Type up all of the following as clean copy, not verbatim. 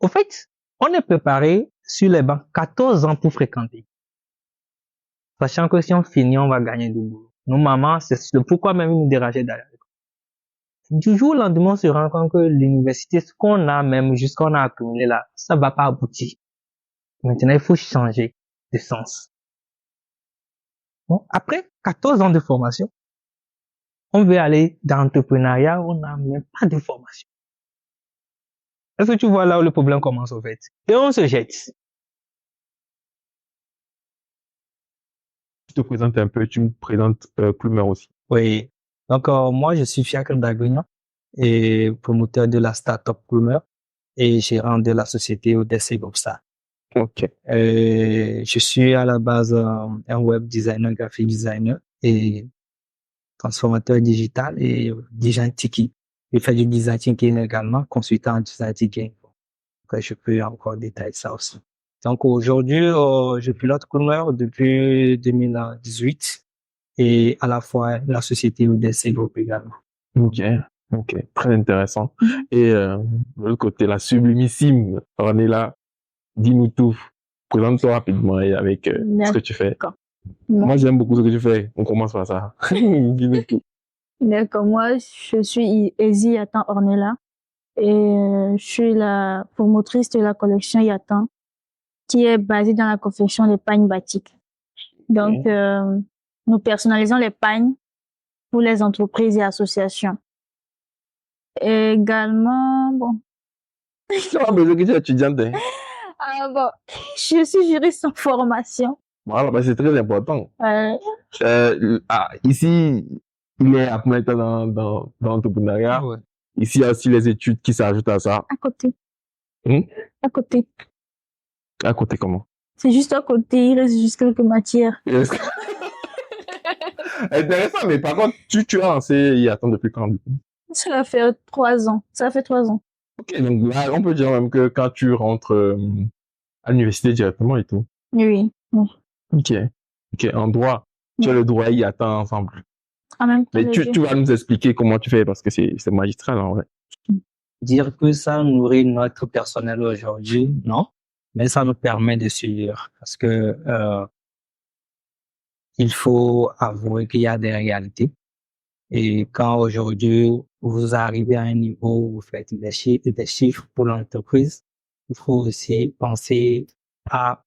Au fait, on est préparé sur les bancs 14 ans pour fréquenter. Sachant que si on finit, on va gagner du boulot. Nos mamans, c'est le pourquoi même ils nous dérangeaient d'aller à l'école. Du jour au lendemain, on se rend compte que l'université, ce qu'on a même jusqu'à qu'on a accumulé là, ça va pas aboutir. Maintenant, il faut changer de sens. Bon, après 14 ans de formation, on veut aller dans l'entrepreneuriat où on n'a même pas de formation. Est-ce que tu vois là où le problème commence au fait? Et on se jette. Tu te présentes un peu, tu me présentes Plumer aussi. Oui. Donc, moi, je suis Fiacre Dagrignan et promoteur de la startup Plumer et gérant de la société Odyssey Gobsa. Ok. Je suis à la base un web designer, graphic designer et transformateur digital et design thinking. Je fais du design thinking également, consultant en design thinking. Après, je peux encore détailler ça aussi. Donc aujourd'hui, je pilote Plumer depuis 2018 et à la fois la société Odyssey Group également. Ok. Ok. Très intéressant. Et de l'autre côté, la sublimissime, on est là. Dis-nous tout. Présente-toi rapidement et avec ce que tu fais. D'accord. Moi, j'aime beaucoup ce que tu fais. On commence par ça. Dis-nous tout. D'accord. Moi, je suis Ezi Yatan Ornella et je suis la promotrice de la collection Yatan qui est basée dans la confection des pagnes batik. Donc, nous personnalisons les pagnes pour les entreprises et associations. Et également, bon. Tu as besoin que tu es étudiante. Hein? Ah bon, je suis juriste en formation. Voilà, bah, c'est très important. Ici, il est à combien de temps dans l'entrepreneuriat. Ouais. Ici, il y a aussi les études qui s'ajoutent à ça. À côté. Hmm? À côté. À côté comment? C'est juste à côté, il reste juste quelques matières. Intéressant, mais par contre, tu as lancé il y a tant depuis quand? Ça va faire 3 ans. Ça fait 3 ans. Ok, donc là, on peut dire même que quand tu rentres à l'université directement et tout. Oui. Oui. Ok. Ok, en droit. Tu as le droit y attend ensemble. En même temps, Mais tu vas nous expliquer comment tu fais parce que c'est magistral en vrai. Dire que ça nourrit notre personnel aujourd'hui, non, mais ça nous permet de suivre parce que il faut avouer qu'il y a des réalités. Et quand aujourd'hui vous arrivez à un niveau où vous faites des chiffres pour l'entreprise, il faut aussi penser à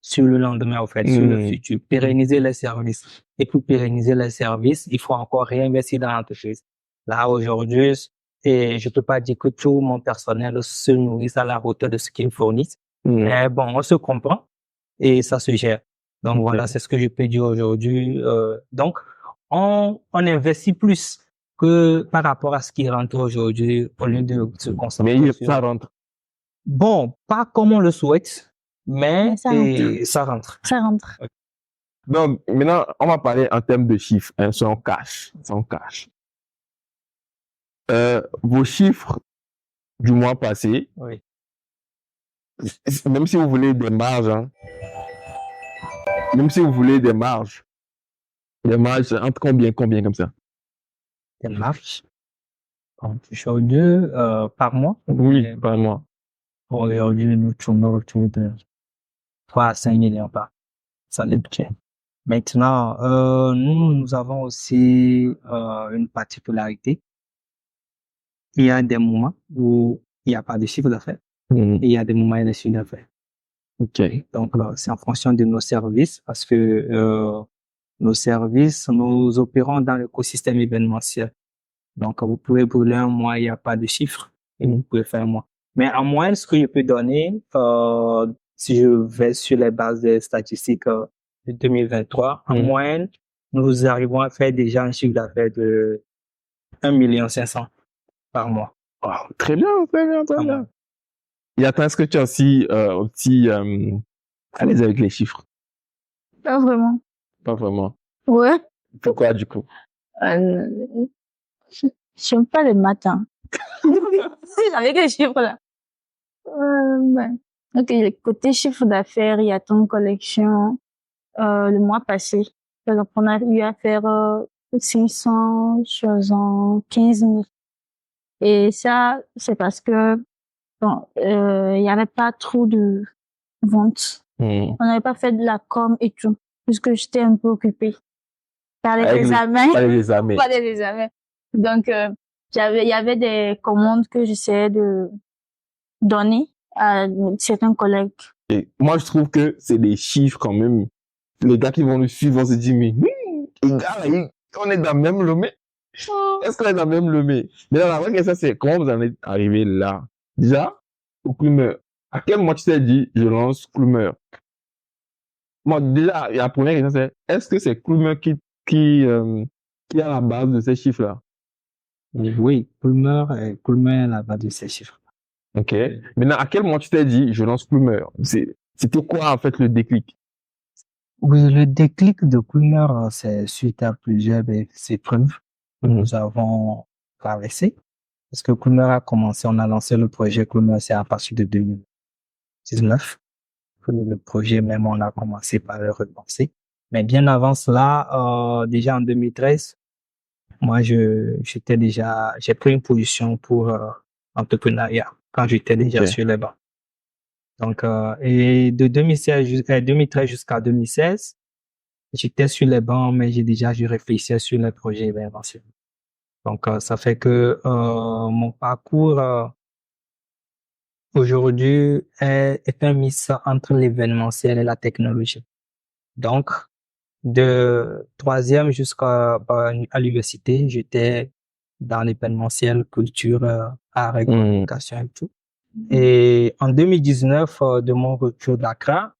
sur le lendemain, en fait, sur le futur, pérenniser les services. Et pour pérenniser les services, il faut encore réinvestir dans l'entreprise. Là, aujourd'hui, et je peux pas dire que tout mon personnel se nourrisse à la hauteur de ce qu'ils fournissent. Mais bon, on se comprend et ça se gère. Donc voilà, c'est ce que je peux dire aujourd'hui. Donc, on investit plus que par rapport à ce qui rentre aujourd'hui au lieu de se concentrer Mais sur... ça rentre. Bon, pas comme on le souhaite, mais ça rentre. ça rentre. Ça rentre. Donc, maintenant, on va parler en termes de chiffres, hein, sans cash. Vos chiffres du mois passé, Oui. même si vous voulez des marges, hein, des marges entre combien comme ça? Des marges. Aujourd'hui, par mois. Oui, par mois. Aujourd'hui, nous tournons autour de 3 à 5 millions par. Ça le budget. Maintenant, nous avons aussi une particularité. Il y a des moments où il n'y a pas de chiffre d'affaires. Et il y a des moments où il y a des chiffres d'affaires. Ok. Donc, c'est en fonction de nos services parce que nos services, nous opérons dans l'écosystème événementiel. Donc, vous pouvez brûler un mois, il n'y a pas de chiffre et vous pouvez faire un mois. Mais en moyenne, ce que je peux donner, si je vais sur les bases des statistiques de 2023, en moyenne, nous arrivons à faire déjà un chiffre d'affaires de 1,5 million par mois. Wow, très bien. Et attends, est-ce que tu es aussi à l'aise avec les chiffres? Pas vraiment. Pas vraiment. Ouais. Pourquoi du coup? J'aime pas les matins. Avec les chiffres là. Ok, le côté chiffre d'affaires, il y a ton collection. Le mois passé, par exemple, on a eu à faire 615 000. Et ça, c'est parce que Bon, il n'y avait pas trop de ventes. On n'avait pas fait de la com et tout, puisque j'étais un peu occupée par les examens. Par les examens. Pas des examens. Donc, il y avait des commandes que j'essayais de donner à certains collègues. Et moi, je trouve que c'est des chiffres quand même. Les gars qui vont le suivre vont se dire, mais les gars, là, on est dans le même lomé. Est-ce qu'on est dans le même lomé? Mais là, la vraie question, c'est comment vous en êtes arrivé là? Déjà, au Clumer. À quel moment tu t'es dit, je lance Clumer? Moi, déjà, la première question, c'est, est-ce que c'est Clumer qui est à la base de ces chiffres-là? Oui, Clumer est à la base de ces chiffres. Ok. Maintenant, à quel moment tu t'es dit, je lance Clumer? C'était quoi, en fait, le déclic? Oui, le déclic de Clumer, c'est suite à plusieurs épreuves que nous avons traversées. Parce que Clumer a commencé, on a lancé le projet Clumer, c'est à partir de 2019. Le projet même, on a commencé par le repenser. Mais bien avant cela, déjà en 2013, moi, j'ai pris une position pour l'entrepreneuriat quand j'étais déjà sur les bancs. Donc, et de 2013 jusqu'à 2016, j'étais sur les bancs, mais je réfléchissais sur les projets événementiels. Donc, ça fait que mon parcours aujourd'hui est un mix entre l'événementiel et la technologie. Donc, de troisième jusqu'à à l'université, j'étais dans l'événementiel, culture, art et communication et tout. Et en 2019, de mon retour d'Accra,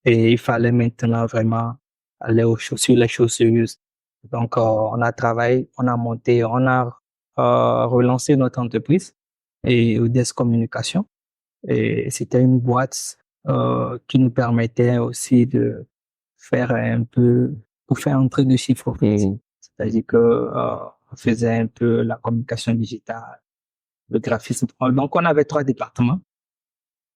et il fallait maintenant vraiment aller sur les choses sérieuses. Donc, on a travaillé, on a monté, on a relancé notre entreprise et Odes Communication. Et c'était une boîte qui nous permettait aussi de faire pour faire entrer de chiffres. C'est-à-dire que on faisait un peu la communication digitale, le graphisme. Donc, on avait 3 départements.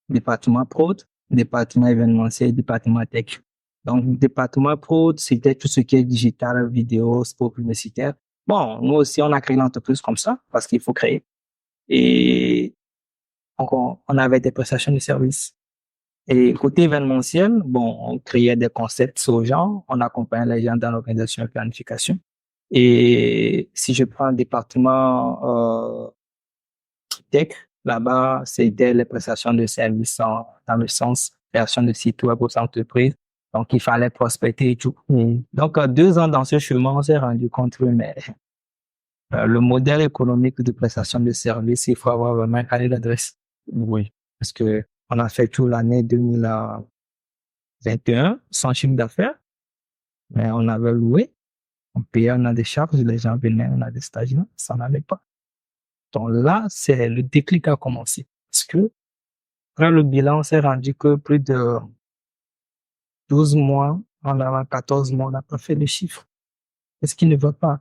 Département prod, département événementiel, département tech. Donc, département prod, c'était tout ce qui est digital, vidéo, sport publicitaire. Bon, nous aussi, on a créé l'entreprise comme ça, parce qu'il faut créer. Et on avait des prestations de services. Et côté événementiel, bon, on créait des concepts aux gens, on accompagnait les gens dans l'organisation et planification. Et si je prends le département tech, là-bas, c'était les prestations de services dans le sens création de sites web aux entreprises. Donc, il fallait prospecter et tout. Donc, 2 ans dans ce chemin, on s'est rendu compte que le modèle économique de prestation de services, il faut avoir vraiment un carnet d'adresse. Oui. Parce que on a fait toute l'année 2021 sans chiffre d'affaires. Mais on avait loué, on payait, on a des charges, les gens venaient, on a des stagiaires, ça n'allait pas. Donc là, c'est le déclic a commencé. Parce que, après le bilan, on s'est rendu que plus de 12 mois, en avant 14 mois, on n'a pas fait de chiffres. Qu'est-ce qui ne va pas?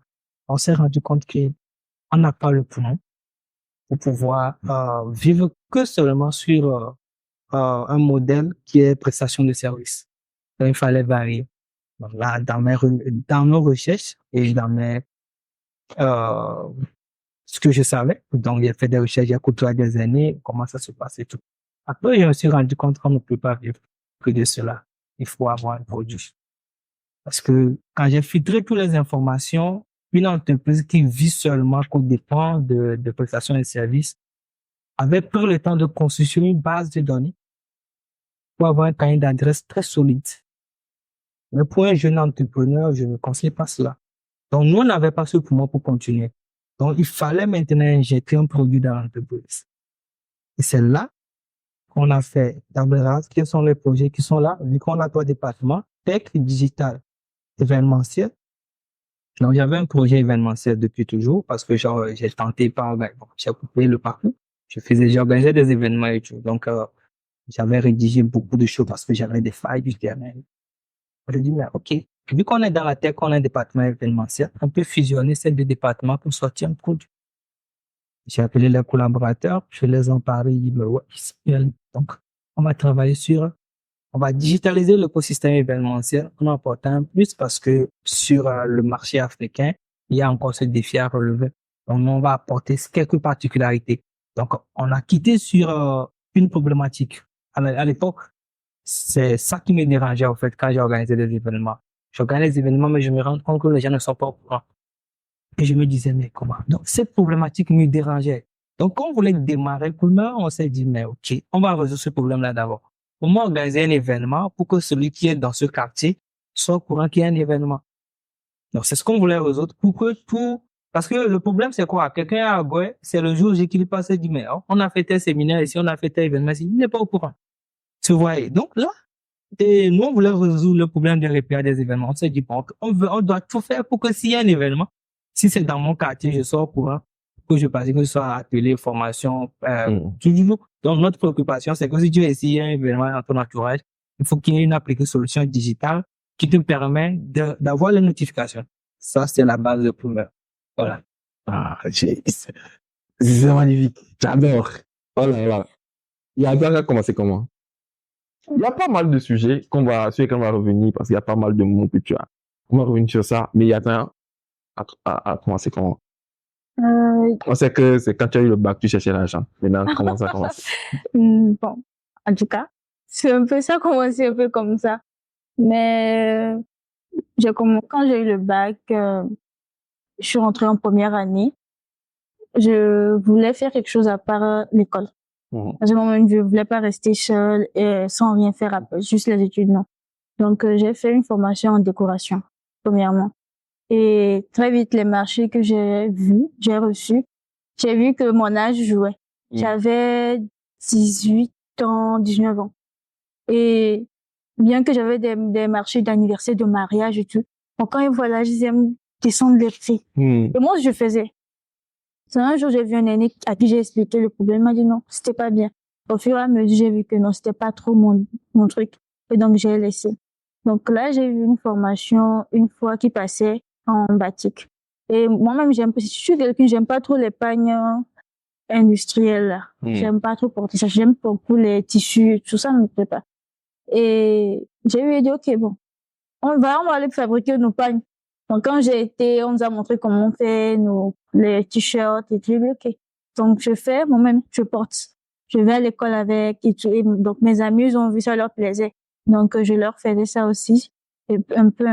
On s'est rendu compte qu'on n'a pas le plan pour pouvoir vivre que seulement sur un modèle qui est prestation de service. Donc, il fallait varier. Donc là, dans nos recherches et ce que je savais, donc j'ai fait des recherches il y a des années, comment ça se passe et tout. Après, je me suis rendu compte qu'on ne peut pas vivre que de cela. Il faut avoir un produit. Parce que quand j'ai filtré toutes les informations, une entreprise qui vit seulement qu'on dépend de prestations de services avait pris le temps de construire une base de données pour avoir un cahier d'adresse très solide. Mais pour un jeune entrepreneur, je ne conseille pas cela. Donc, nous, on n'avait pas ce poumon pour continuer. Donc, il fallait maintenant injecter un produit dans l'entreprise. Et c'est là qu'on a fait table rase. Quels sont les projets qui sont là? Vu qu'on a 3 départements, tech, digital, événementiel. Donc, j'avais un projet événementiel depuis toujours parce que j'ai tenté j'ai coupé le parcours. J'organisais des événements et tout. Donc, j'avais rédigé beaucoup de choses parce que j'avais des failles du terrain. Je dis, mais OK. Vu qu'on est dans la tech, on a un département événementiel, on peut fusionner ces 2 départements pour sortir un produit. J'ai appelé les collaborateurs, je les en parlé, ils me ouais, donc, on va travailler on va digitaliser l'écosystème événementiel en apportant un plus parce que sur le marché africain, il y a encore ce défi à relever. Donc, on va apporter quelques particularités. Donc, on a quitté sur une problématique. À l'époque, c'est ça qui me dérangeait, en fait, quand j'ai organisé des événements. J'organise des événements, mais je me rends compte que les gens ne sont pas au courant. Et je me disais, mais comment? Donc, cette problématique me dérangeait. Donc, quand on voulait démarrer Coolmer, on s'est dit, mais OK, on va résoudre ce problème-là d'abord. Comment organiser un événement pour que celui qui est dans ce quartier soit au courant qu'il y a un événement? Donc, c'est ce qu'on voulait résoudre pour que tout, parce que le problème, c'est quoi? Quelqu'un à Agoué, c'est le jour J qu'il passe et dit, mais oh, on a fait tel séminaire ici, on a fait tel événement ici, il n'est pas au courant. Tu vois? Donc là, et nous, on voulait résoudre le problème de repère des événements. On s'est dit, bon, on doit tout faire pour que s'il y a un événement, si c'est dans mon quartier, je sois au courant, que je passe, que ce soit atelier, formation, toujours. Donc, notre préoccupation, c'est que si tu veux essayer un événement dans ton entourage, il faut qu'il y ait une application solution digitale qui te permet d'avoir les notifications. Ça, c'est la base de Plumber. Voilà. Ah, c'est magnifique. J'adore. Oh là là. Il y a déjà commencé comment? Il y a pas mal de sujets sur lesquels on va revenir parce qu'il y a pas mal de mots que tu as. On va revenir sur ça, mais il y a à commencer comment? On sait que c'est quand tu as eu le bac, tu cherchais l'argent. Maintenant, comment ça commence? Bon, en tout cas, c'est un peu ça, commencé un peu comme ça. Mais quand j'ai eu le bac, je suis rentrée en première année. Je voulais faire quelque chose à part l'école. À ce moment, je voulais pas rester seule et sans rien faire après, juste les études, non. Donc, j'ai fait une formation en décoration, premièrement. Et très vite, les marchés que j'ai reçus, j'ai vu que mon âge jouait. J'avais 18 ans, 19 ans. Et bien que j'avais des marchés d'anniversaire, de mariage et tout, donc quand ils voient l'âge, ils aiment descendre les prix. Et moi, je faisais. C'est un jour, j'ai vu un aîné à qui j'ai expliqué le problème. Il m'a dit non, c'était pas bien. Au fur et à mesure, j'ai vu que non, c'était pas trop mon truc. Et donc, j'ai laissé. Donc là, j'ai eu une formation une fois qui passait en batik. Et moi-même, je suis quelqu'un, j'aime pas trop les pagnes industrielles, là. J'aime pas trop porter ça. J'aime beaucoup les tissus, tout ça ne me plaît pas. Et j'ai eu dit, OK, bon, on va aller fabriquer nos pagnes. Donc, quand j'ai été, on nous a montré comment on fait les t-shirts et tout, OK. Donc, je fais, moi-même, je porte. Je vais à l'école avec et tout. Et donc, mes amis, ils ont vu ça, leur plaisait. Donc, je leur faisais ça aussi. Et un peu.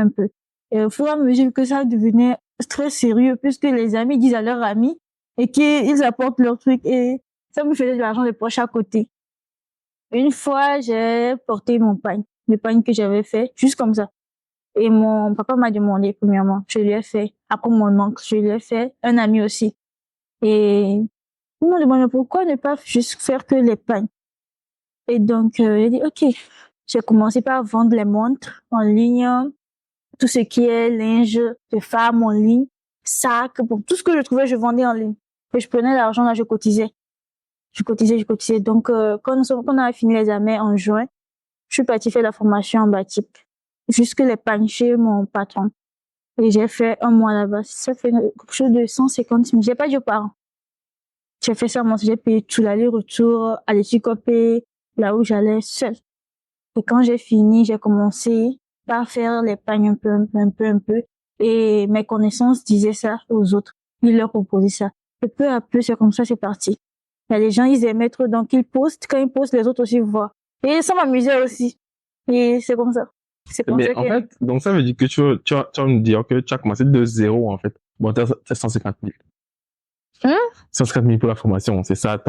Et au fur et à mesure que ça devenait très sérieux, puisque les amis disent à leurs amis et qu'ils apportent leurs trucs et ça me faisait de l'argent de poche à côté. Une fois, j'ai porté le pagne que j'avais fait, juste comme ça. Et mon papa m'a demandé, premièrement, je lui ai fait. Après mon oncle, je lui ai fait. Un ami aussi. Et il m'a demandé pourquoi ne pas juste faire que les pagnes. Et donc, j'ai dit, OK. J'ai commencé par vendre les montres en ligne, tout ce qui est linge de femme en ligne, sacs, bon, tout ce que je trouvais, je vendais en ligne. Et je prenais l'argent là, je cotisais. Donc, quand on a fini les examens en juin, je suis partie faire la formation en batik. Jusque les pagnes chez mon patron. Et j'ai fait un mois là-bas. Ça fait quelque chose de 150 000. J'ai pas dit aux parents. J'ai fait ça, moi, j'ai payé tout l'aller-retour, aller copier là où j'allais seule. Et quand j'ai fini, j'ai commencé par faire les pagnes un peu. Et mes connaissances disaient ça aux autres. Ils leur proposaient ça. Et peu à peu, c'est comme ça, c'est parti. Il y a les gens, ils aimaient trop, donc ils postent. Quand ils postent, les autres aussi voient. Et ça m'amusait aussi. Et c'est comme ça. Mais en fait, donc ça veut dire que tu vas me dire que tu as commencé de zéro, en fait. Bon, c'est 150 000. 150 000 pour la formation, c'est ça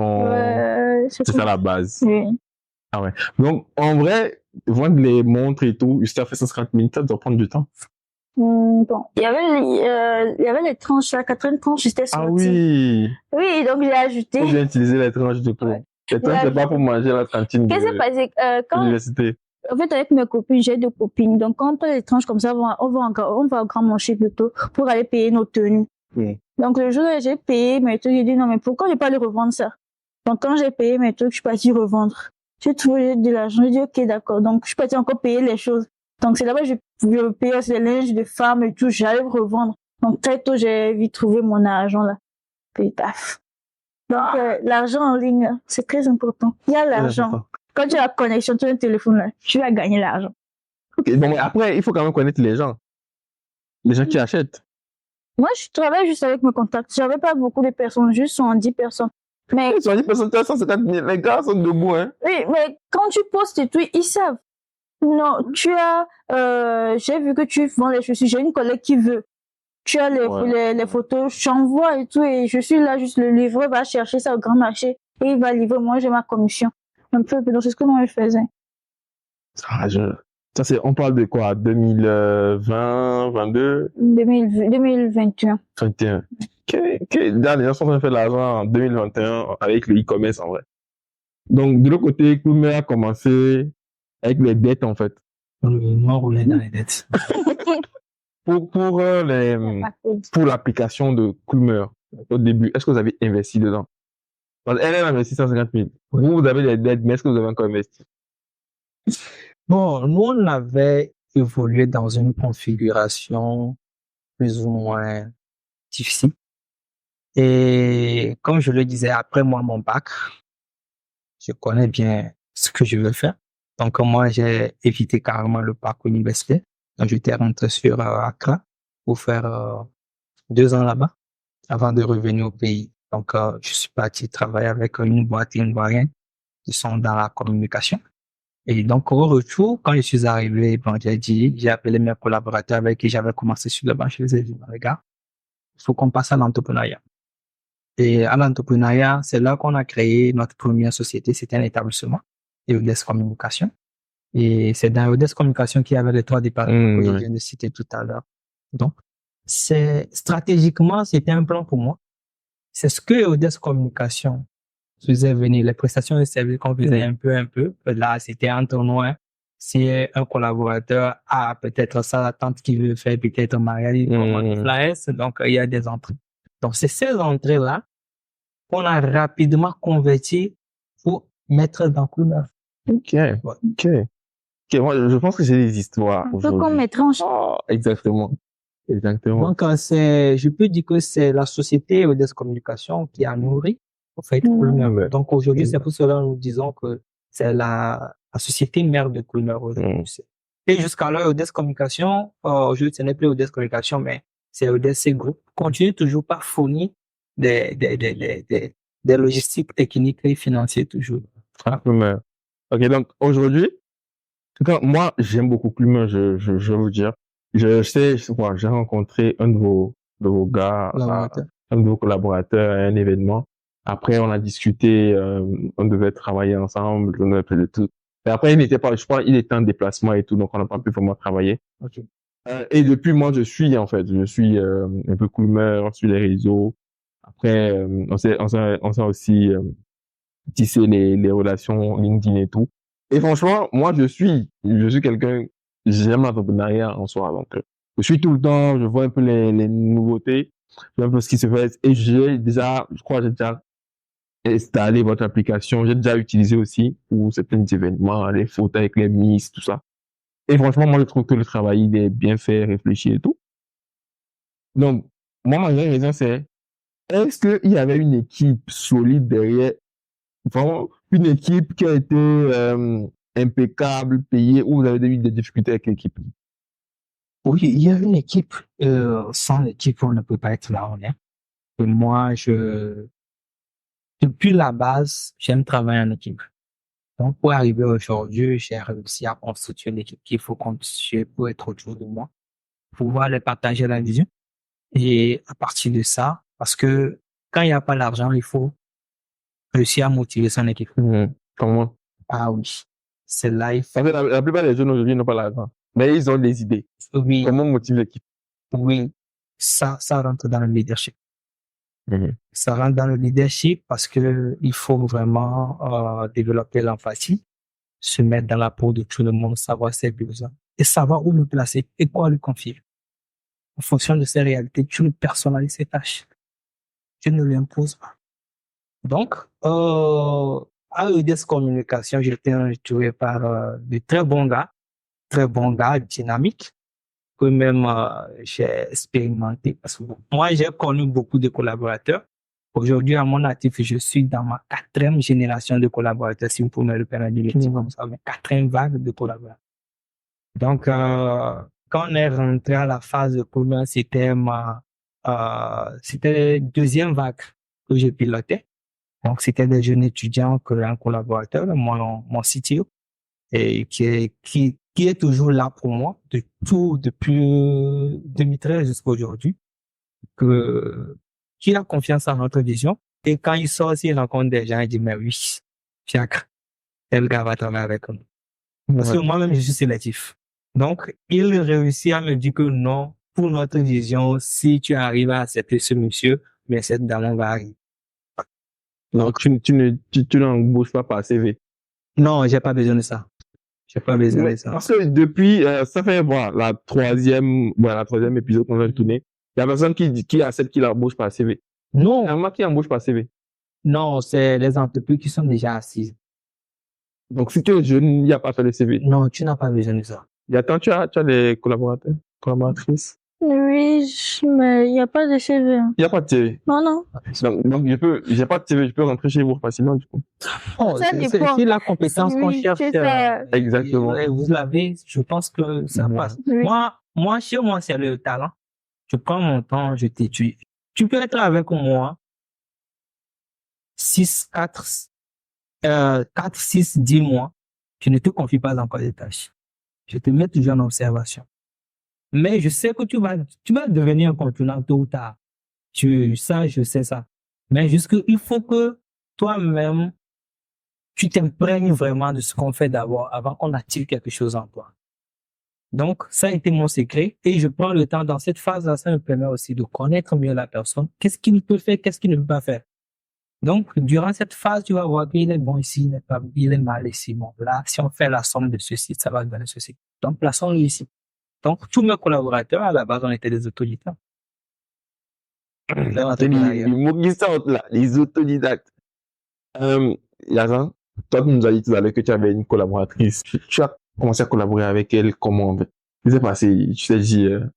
c'est ça la base. Oui. Ah ouais. Donc, en vrai, vendre les montres et tout, juste à faire 150 000, ça doit prendre du temps. Bon. Il y avait les tranches, là, 4 tranches, j'étais sortie. Ah oui. Oui, donc j'ai ajouté. J'ai utilisé les tranches de coup. Ouais. Les tranches, c'est pas pour manger à la cantine de l'université. En fait, avec mes copines, j'ai 2 copines. Donc, quand on prend les tranches comme ça, on va au grand marché plutôt pour aller payer nos tenues. Donc, le jour où j'ai payé mes trucs, j'ai dit non, mais pourquoi ne pas les revendre ça? Donc, quand j'ai payé mes trucs, je suis partie revendre. J'ai trouvé de l'argent. J'ai dit ok, d'accord. Donc, je suis partie encore payer les choses. Donc, c'est là-bas que je payais aussi les linges de femmes et tout. J'allais revendre. Donc, très tôt, j'ai vite trouvé mon argent là. Puis, paf. Donc, l'argent en ligne, c'est très important. Il y a l'argent. Quand tu as la connexion sur un téléphone, là, tu vas gagner l'argent. Ok, bon, mais après, il faut quand même connaître les gens. Les gens qui achètent. Moi, je travaille juste avec mes contacts. J'avais pas beaucoup de personnes, juste 110 personnes. Mais, 70 personnes, tu as 150 000. Les gars sont debout, hein. oui, mais quand tu postes et tout, ils savent. Non, j'ai vu que tu vends les chaussures. J'ai une collègue qui veut. Tu as les photos, j'envoie et tout, et je suis là, juste le livreur va chercher ça au grand marché, et il va livrer, moi j'ai ma commission. Un peu, donc c'est ce que moi je faisais. Ça, on parle de quoi? 2020, 22? 2021. 21. Là, les gens sont en train de faire de l'argent en 2021 avec le e-commerce, en vrai. Donc, de l'autre côté, Coolmer a commencé avec les dettes, en fait. Moi, rouler dans les dettes. Pour l'application de Coolmer, au début, est-ce que vous avez investi dedans? Elle a investi 150 000. Vous avez des dettes, mais est-ce que vous avez encore investi? Bon, nous, on avait évolué dans une configuration plus ou moins difficile. Et comme je le disais, après moi, mon bac, je connais bien ce que je veux faire. Donc, moi, j'ai évité carrément le parcours universitaire. Donc, j'étais rentré sur Accra pour faire 2 ans là-bas avant de revenir au pays. Donc, je suis parti travailler avec une boîte ivoirienne qui sont dans la communication. Et donc, au retour, quand je suis arrivé, bon, j'ai appelé mes collaborateurs avec qui j'avais commencé sur le banc. Je les ai dit, les gars, il faut qu'on passe à l'entrepreneuriat. Et à l'entrepreneuriat, c'est là qu'on a créé notre première société. C'était un établissement, EODES Communication. Et c'est dans EODES Communication qu'il y avait les 3 départements que je viens de citer tout à l'heure. Donc, stratégiquement, c'était un plan pour moi. C'est ce que EODES Communication faisait venir, les prestations de services qu'on faisait un peu. Là, c'était entre nous. Si un collaborateur a peut-être ça, la tante qui veut faire peut-être un mariage, donc il y a des entrées. Donc, c'est ces entrées-là qu'on a rapidement converti pour mettre dans Coolmer. Ok. Moi, je pense que j'ai des histoires. Un peu comme mes tranches. Oh, exactement. Donc, je peux dire que c'est la société EODES Communication qui a nourri, en fait, Coolmer. Donc, aujourd'hui, c'est pour cela que nous disons que c'est la société mère de Coolmer aujourd'hui. Et jusqu'à l'heure, EODES Communication, aujourd'hui, ce n'est plus EODES Communication, mais c'est EODES Group, continue toujours par fournir des logistiques techniques et financières toujours. Ok, donc aujourd'hui, en tout cas, moi, j'aime beaucoup Coolmer, je vais vous dire. Je sais, j'ai rencontré un de vos gars, un de vos collaborateurs à un événement. Après, on a discuté, on devait travailler ensemble, on avait fait de tout. Mais après, il n'était pas, je crois, il était en déplacement et tout, donc on n'a pas pu vraiment travailler. Okay. Et depuis, moi, je suis un peu Coolmer sur les réseaux. Après, on s'est aussi tisser les relations LinkedIn et tout. Et franchement, moi, je suis quelqu'un, j'aime l'entrepreneuriat en soi. Donc, je suis tout le temps, je vois un peu les nouveautés, je vois un peu ce qui se fait. Et j'ai déjà installé votre application. J'ai déjà utilisé aussi pour certains événements, les photos avec les miss, tout ça. Et franchement, moi, je trouve que le travail, il est bien fait, réfléchi et tout. Donc, moi, ma vraie raison, c'est, est-ce qu'il y avait une équipe solide derrière, vraiment une équipe qui a été impeccable, payée, ou vous avez eu des difficultés avec l'équipe? Oui, il y a une équipe. Sans l'équipe, on ne peut pas être là, on est. Et moi, depuis la base, j'aime travailler en équipe. Donc, pour arriver aujourd'hui, j'ai réussi à constituer l'équipe qu'il faut constituer pour être autour de moi, pouvoir les partager la vision. Et à partir de ça, parce que quand il n'y a pas l'argent, il faut réussir à motiver son équipe. Comment? Ah oui. C'est là, il faut... La plupart des jeunes aujourd'hui n'ont pas l'argent. Mais ils ont des idées. Oui. Comment motiver l'équipe? Oui. Ça rentre dans le leadership. Ça rentre dans le leadership parce que il faut vraiment développer l'empathie, se mettre dans la peau de tout le monde, savoir ses besoins et savoir où le placer et quoi lui confier. En fonction de ses réalités, tu le personnalises ses tâches. Tu ne lui imposes pas. Donc, à EODES Communication, j'ai été entouré par de très bons gars, dynamiques, que même j'ai expérimenté. Parce que moi, j'ai connu beaucoup de collaborateurs. Aujourd'hui, à mon actif, je suis dans ma 4e génération de collaborateurs, si vous pouvez me le permettre de le dire comme ça, mais 4e vague de collaborateurs. Donc, quand on est rentré à la phase de commun, c'était 2e vague que je pilotais. Donc, c'était des jeunes étudiants que un collaborateur, mon CTO, et qui est toujours là pour moi depuis 2013 jusqu'à aujourd'hui, qui a confiance en notre vision. Et quand il sort, s'il rencontre des gens, il dit, mais oui, Fiacre, tel gars va travailler avec nous. Parce que moi-même, je suis sélectif. Donc, il réussit à me dire que non, pour notre vision, si tu arrives à accepter ce monsieur, mais cette dame va arriver. Donc, tu n'embauches pas par CV. Non, j'ai pas besoin de ça. J'ai pas besoin de ça. Parce que depuis, ça fait, voilà, la troisième épisode qu'on va tourner. Il y a personne qui accepte qu'il embauche par CV. Non. Il y a un mec qui embauche par CV. Non, c'est les entreprises qui sont déjà assises. Donc, si tu es jeune, il n'y a pas fait le CV. Non, tu n'as pas besoin de ça. Et attends, tu as des collaborateurs, collaboratrices? Oui, mais il n'y a pas de CV. Il n'y a pas de CV. Non. Donc, j'ai pas de CV, je peux rentrer chez vous facilement, du coup. Oh, Ça dépend. c'est la compétence qu'on Oui, cherche. c'est ça. Exactement. Vous l'avez, je pense que ça passe. Oui. Moi, chez moi, c'est le talent. Je prends mon temps, je t'étudie. Tu peux être avec moi 4, 6, 10 mois. Je ne te confie pas encore des tâches. Je te mets toujours en observation. Mais je sais que tu vas devenir un contenant tôt ou tard. Je sais ça. Mais il faut que toi-même, tu t'imprègnes vraiment de ce qu'on fait d'abord avant qu'on attire quelque chose en toi. Donc, ça a été mon secret et je prends le temps dans cette phase-là, ça me permet aussi de connaître mieux la personne. Qu'est-ce qu'il peut faire, qu'est-ce qu'il ne peut pas faire. Donc, durant cette phase, tu vas voir qu'il est bon ici, il est mal ici. Bon, là, si on fait la somme de ceci, ça va donner ceci. Donc, plaçons-le ici. Donc, tous mes collaborateurs, à la base, on était des autodidactes. Les mots qui sortent là, les autodidactes. Yazan, toi, tu nous as dit tout à l'heure que tu avais une collaboratrice. Tu as commencé à collaborer avec elle comment, en fait? Qu'est-ce qui s'est passé? Tu t'es dit, Elle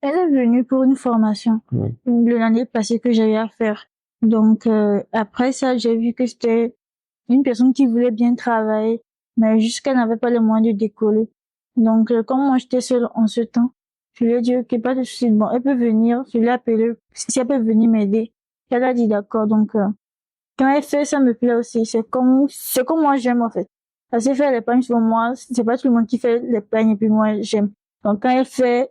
est venue pour une formation l'année passée que j'avais à faire. Donc, après ça, j'ai vu que c'était une personne qui voulait bien travailler, mais juste qu'elle n'avait pas les moyens de décoller. Donc, comme moi, j'étais seule en ce temps, je lui ai dit, OK, pas de souci. Bon, elle peut venir. Je l'ai appelée. Si elle peut venir m'aider. Elle a dit d'accord. Donc, quand elle fait, ça me plaît aussi. C'est comme moi j'aime, en fait. Elle sait faire les pagnes sur moi. C'est pas tout le monde qui fait les pagnes et puis moi, j'aime. Donc, quand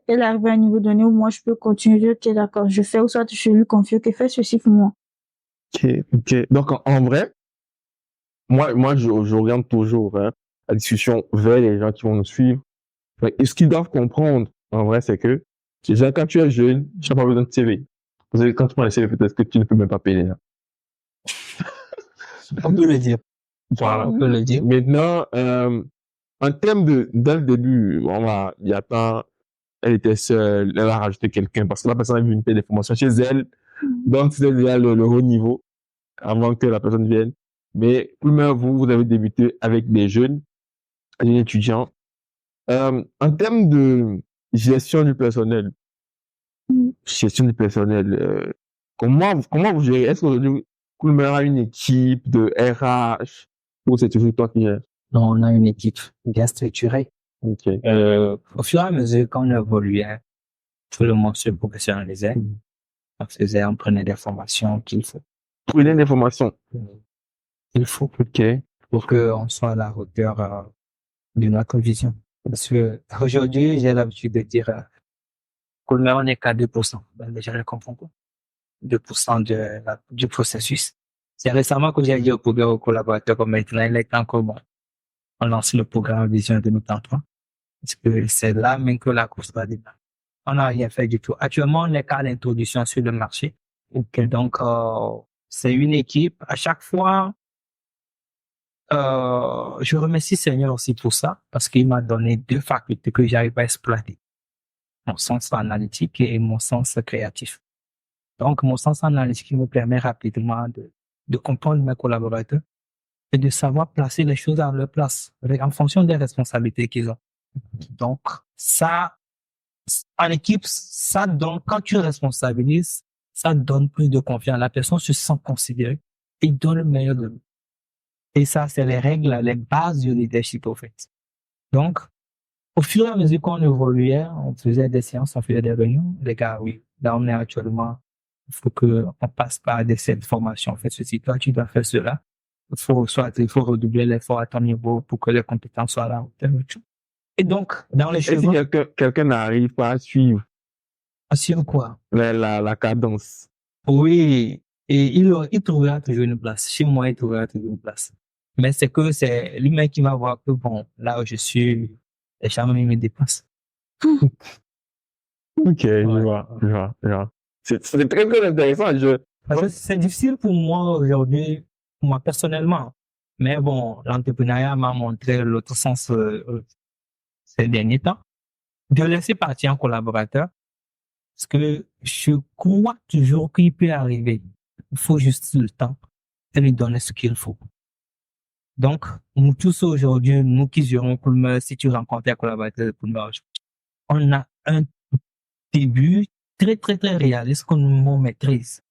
elle arrive à un niveau donné où moi, je peux continuer. OK, d'accord. Je fais, ou soit je lui confie que fais ceci pour moi. OK. Donc, en vrai, moi, je regarde toujours, la discussion vers les gens qui vont nous suivre. Et ce qu'ils doivent comprendre, en vrai, c'est que, déjà, quand tu es jeune, tu n'as pas besoin de CV. Parce que quand tu prends les CV, peut-être que tu ne peux même pas payer les gens. On peut le dire. Voilà. On peut le dire. Maintenant, en termes dès le début, il y a pas, elle était seule, elle a rajouté quelqu'un parce que la personne a vu une telle information chez elle. Donc, c'était déjà le haut niveau avant que la personne vienne. Mais, plus vous avez débuté avec des jeunes étudiants. En termes de gestion du personnel, comment vous gérez? Est-ce qu'aujourd'hui, Coolmer a une équipe de RH ou c'est toujours toi qui gères? Non, on a une équipe bien structurée. OK. Au fur et à mesure qu'on évoluait, tout le monde se professionnalisait. On prenait des formations qu'il faut. Prenez des formations. Il faut OK. pour qu'on soit à la hauteur de notre vision. Parce que aujourd'hui, j'ai l'habitude de dire Coolmer, on n'est qu'à 2%. Ben, déjà, je comprends pas. 2% du processus. C'est récemment que j'ai dit au programme aux collaborateurs comme maintenant, il est temps que on lance le programme Vision 2033. Parce que c'est là même que la course va démarrer. On n'a rien fait du tout. Actuellement, on n'est qu'à l'introduction sur le marché. Donc, c'est une équipe. À chaque fois, je remercie Seigneur aussi pour ça, parce qu'il m'a donné 2 facultés que j'arrive à exploiter. Mon sens analytique et mon sens créatif. Donc, mon sens analytique me permet rapidement de comprendre mes collaborateurs et de savoir placer les choses à leur place en fonction des responsabilités qu'ils ont. Donc, ça, en équipe, ça donne, quand tu responsabilises, ça donne plus de confiance. La personne se sent considérée et donne le meilleur de lui. Et ça, c'est les règles, les bases du leadership, au fait. Donc, au fur et à mesure qu'on évoluait, on faisait des séances, on faisait des réunions. Les gars, oui, là, on est actuellement Il faut que on passe par cette formation. En fait, ceci, toi, tu dois faire cela. Il faut redoubler l'effort à ton niveau pour que les compétences soient à la hauteur. Et donc, dans les Et si chevaux, quelqu'un n'arrive pas à suivre sur quoi? la cadence? Oui. Et il trouvera toujours une place. Chez moi, il trouvera toujours une place. Mais c'est lui-même qui va voir que bon, là où je suis, les gens me dépassent. Ok, je Ouais. vois. C'est très, très intéressant. Parce que c'est difficile pour moi aujourd'hui, moi personnellement. Mais bon, l'entrepreneuriat m'a montré l'autre sens ces derniers temps. De laisser partir un collaborateur, parce que je crois toujours qu'il peut arriver. Il faut juste le temps et lui donner ce qu'il faut. Donc, nous tous aujourd'hui, nous qui gérons Coolmer, si tu rencontres un collaborateur de Coolmer, on a un début très, très, très réaliste qu'on maîtrise.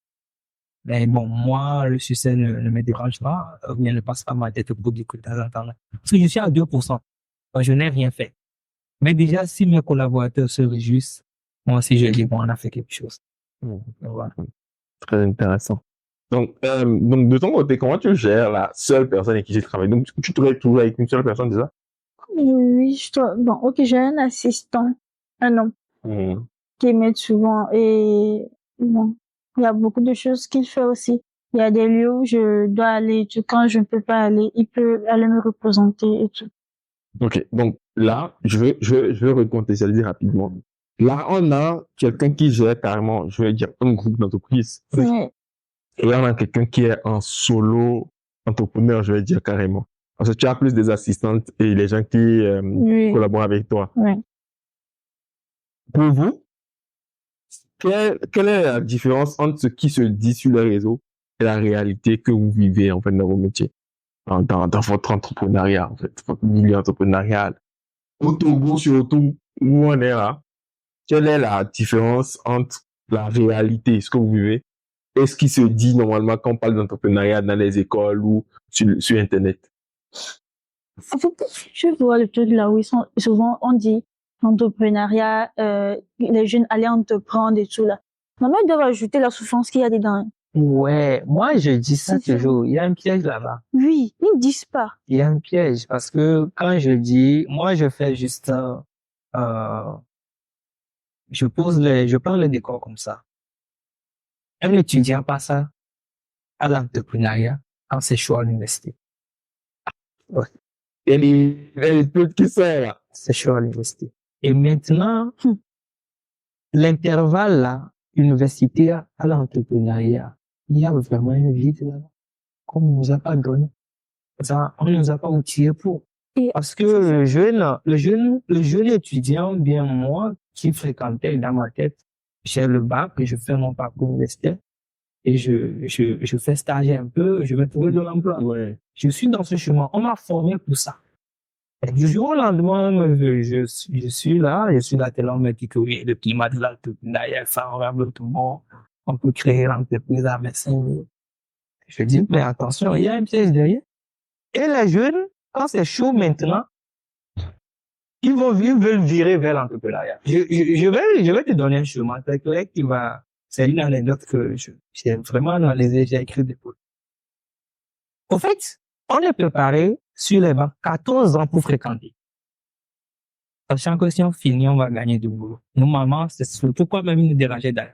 Mais bon, moi, le succès ne me dérange pas, rien ne passe pas ma tête pour dire que de temps en temps. Parce que je suis à 2%. Donc, je n'ai rien fait. Mais déjà, si mes collaborateurs se réjouissent, moi aussi, je dis, bon, on a fait quelque chose. Mmh. Voilà. Très intéressant. Donc, de ton côté, comment tu gères la seule personne avec qui tu travailles? Donc, tu travailles toujours avec une seule personne, déjà? Oui, bon, ok, j'ai un assistant, un homme, qui m'aide souvent et bon, il y a beaucoup de choses qu'il fait aussi. Il y a des lieux où je dois aller et tout. Quand je ne peux pas aller, il peut aller me représenter et tout. Ok, donc là, je veux recontextualiser rapidement. Là, on a quelqu'un qui gère carrément, je vais dire, un groupe d'entreprises. Ouais, Et là, on a quelqu'un qui est un solo entrepreneur, je vais dire carrément. Parce que tu as plus des assistantes et les gens qui oui, collaborent avec toi. ouais. Pour vous, quelle est la différence entre ce qui se dit sur les réseaux et la réalité que vous vivez, en fait, dans vos métiers, dans votre entrepreneuriat, en fait, votre milieu entrepreneurial? Au Togo, surtout, où on est là, quelle est la différence entre la réalité, ce que vous vivez, et ce qui se dit normalement quand on parle d'entrepreneuriat dans les écoles ou sur Internet? En fait, je vois le truc là où ils sont, souvent on dit entrepreneuriat, les jeunes allaient entreprendre et tout là. Maintenant, ils doivent ajouter la souffrance qu'il y a dedans. Ouais, moi, je dis ça C'est toujours. Il y a un piège là-bas. Oui, ils ne disent pas. Il y a un piège parce que quand je dis, moi, je fais juste, je prends le décor comme ça. Un étudiant passe à l'entrepreneuriat quand c'est chaud à l'université. Ouais, Et les trucs qui sont là. c'est chaud à l'université. Et maintenant, l'intervalle là, universitaire à l'entrepreneuriat, il y a vraiment un vide là qu'on ne nous a pas donné. Ça, on ne nous a pas outillé pour. Et Parce que le jeune étudiant, bien moi, qui fréquentais dans ma tête, j'ai le bac et je fais mon parcours universitaire et je fais stage un peu, je vais trouver de l'emploi. Ouais. Je suis dans ce chemin. On m'a formé pour ça. Et du jour au lendemain, je suis là, tellement on me dit que oui, le climat de l'entrepreneuriat est favorable, tout le monde. On peut créer l'entreprise à 25 000. Je dis, mais attention, il y a un piège derrière. Et les jeunes, quand c'est chaud maintenant, ils veulent virer vers l'entrepreneuriat. Je vais te donner un chemin très clair c'est une anecdote que j'ai vraiment analysé, j'ai écrit des posts. Au fait, on est préparé sur les bancs 14 ans pour fréquenter. Sachant que si on finit, on va gagner du boulot. Normalement, c'est pourquoi même nous déranger d'aller.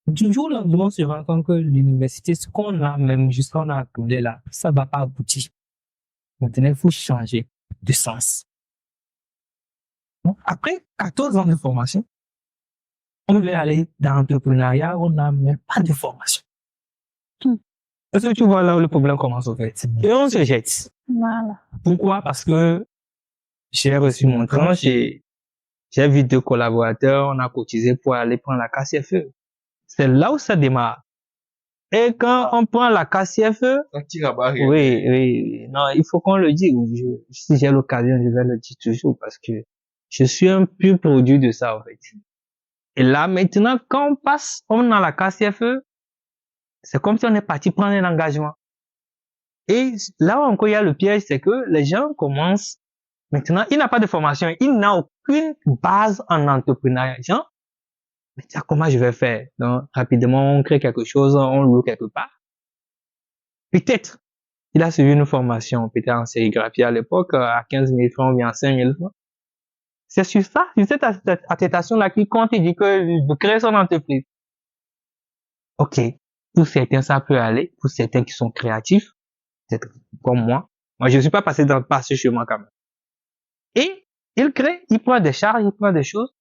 Du jour au lendemain, on se rend compte que l'université, ce qu'on a même jusqu'à on a accumulé là, ça va pas aboutir. Maintenant, il faut changer de sens. Bon, après 14 ans de formation, on veut aller dans l'entrepreneuriat, on n'a même pas de formation. Est-ce que tu vois là où le problème commence au fait? Et on se jette. voilà. Pourquoi? Parce que j'ai reçu mon tranche et j'ai vu 2 collaborateurs, on a cotisé pour aller prendre la KCFE. C'est là où ça démarre. Et quand on prend la KCFE, oui, non, il faut qu'on le dise. Si j'ai l'occasion, je vais le dire toujours parce que je suis un pur produit de ça, en fait. Et là, maintenant, quand on a la KCFE, c'est comme si on est parti prendre un engagement. Et là où encore il y a le piège, c'est que les gens commencent, maintenant, il n'a pas de formation, il n'a aucune base en entrepreneuriat. Genre, Mais tiens, comment je vais faire? Donc, rapidement, on crée quelque chose, on loue quelque part. Peut-être, il a suivi une formation, peut-être en sérigraphie à l'époque, à 15 000 francs ou bien à 5 000 francs. C'est sur ça, sur cette attestation-là qu'il compte, il dit que de créer son entreprise. Ok. Pour certains, ça peut aller. Pour certains qui sont créatifs, peut-être comme moi. Moi, je ne suis pas passé par ce chemin quand même. Et il crée, il prend des charges, il prend des choses.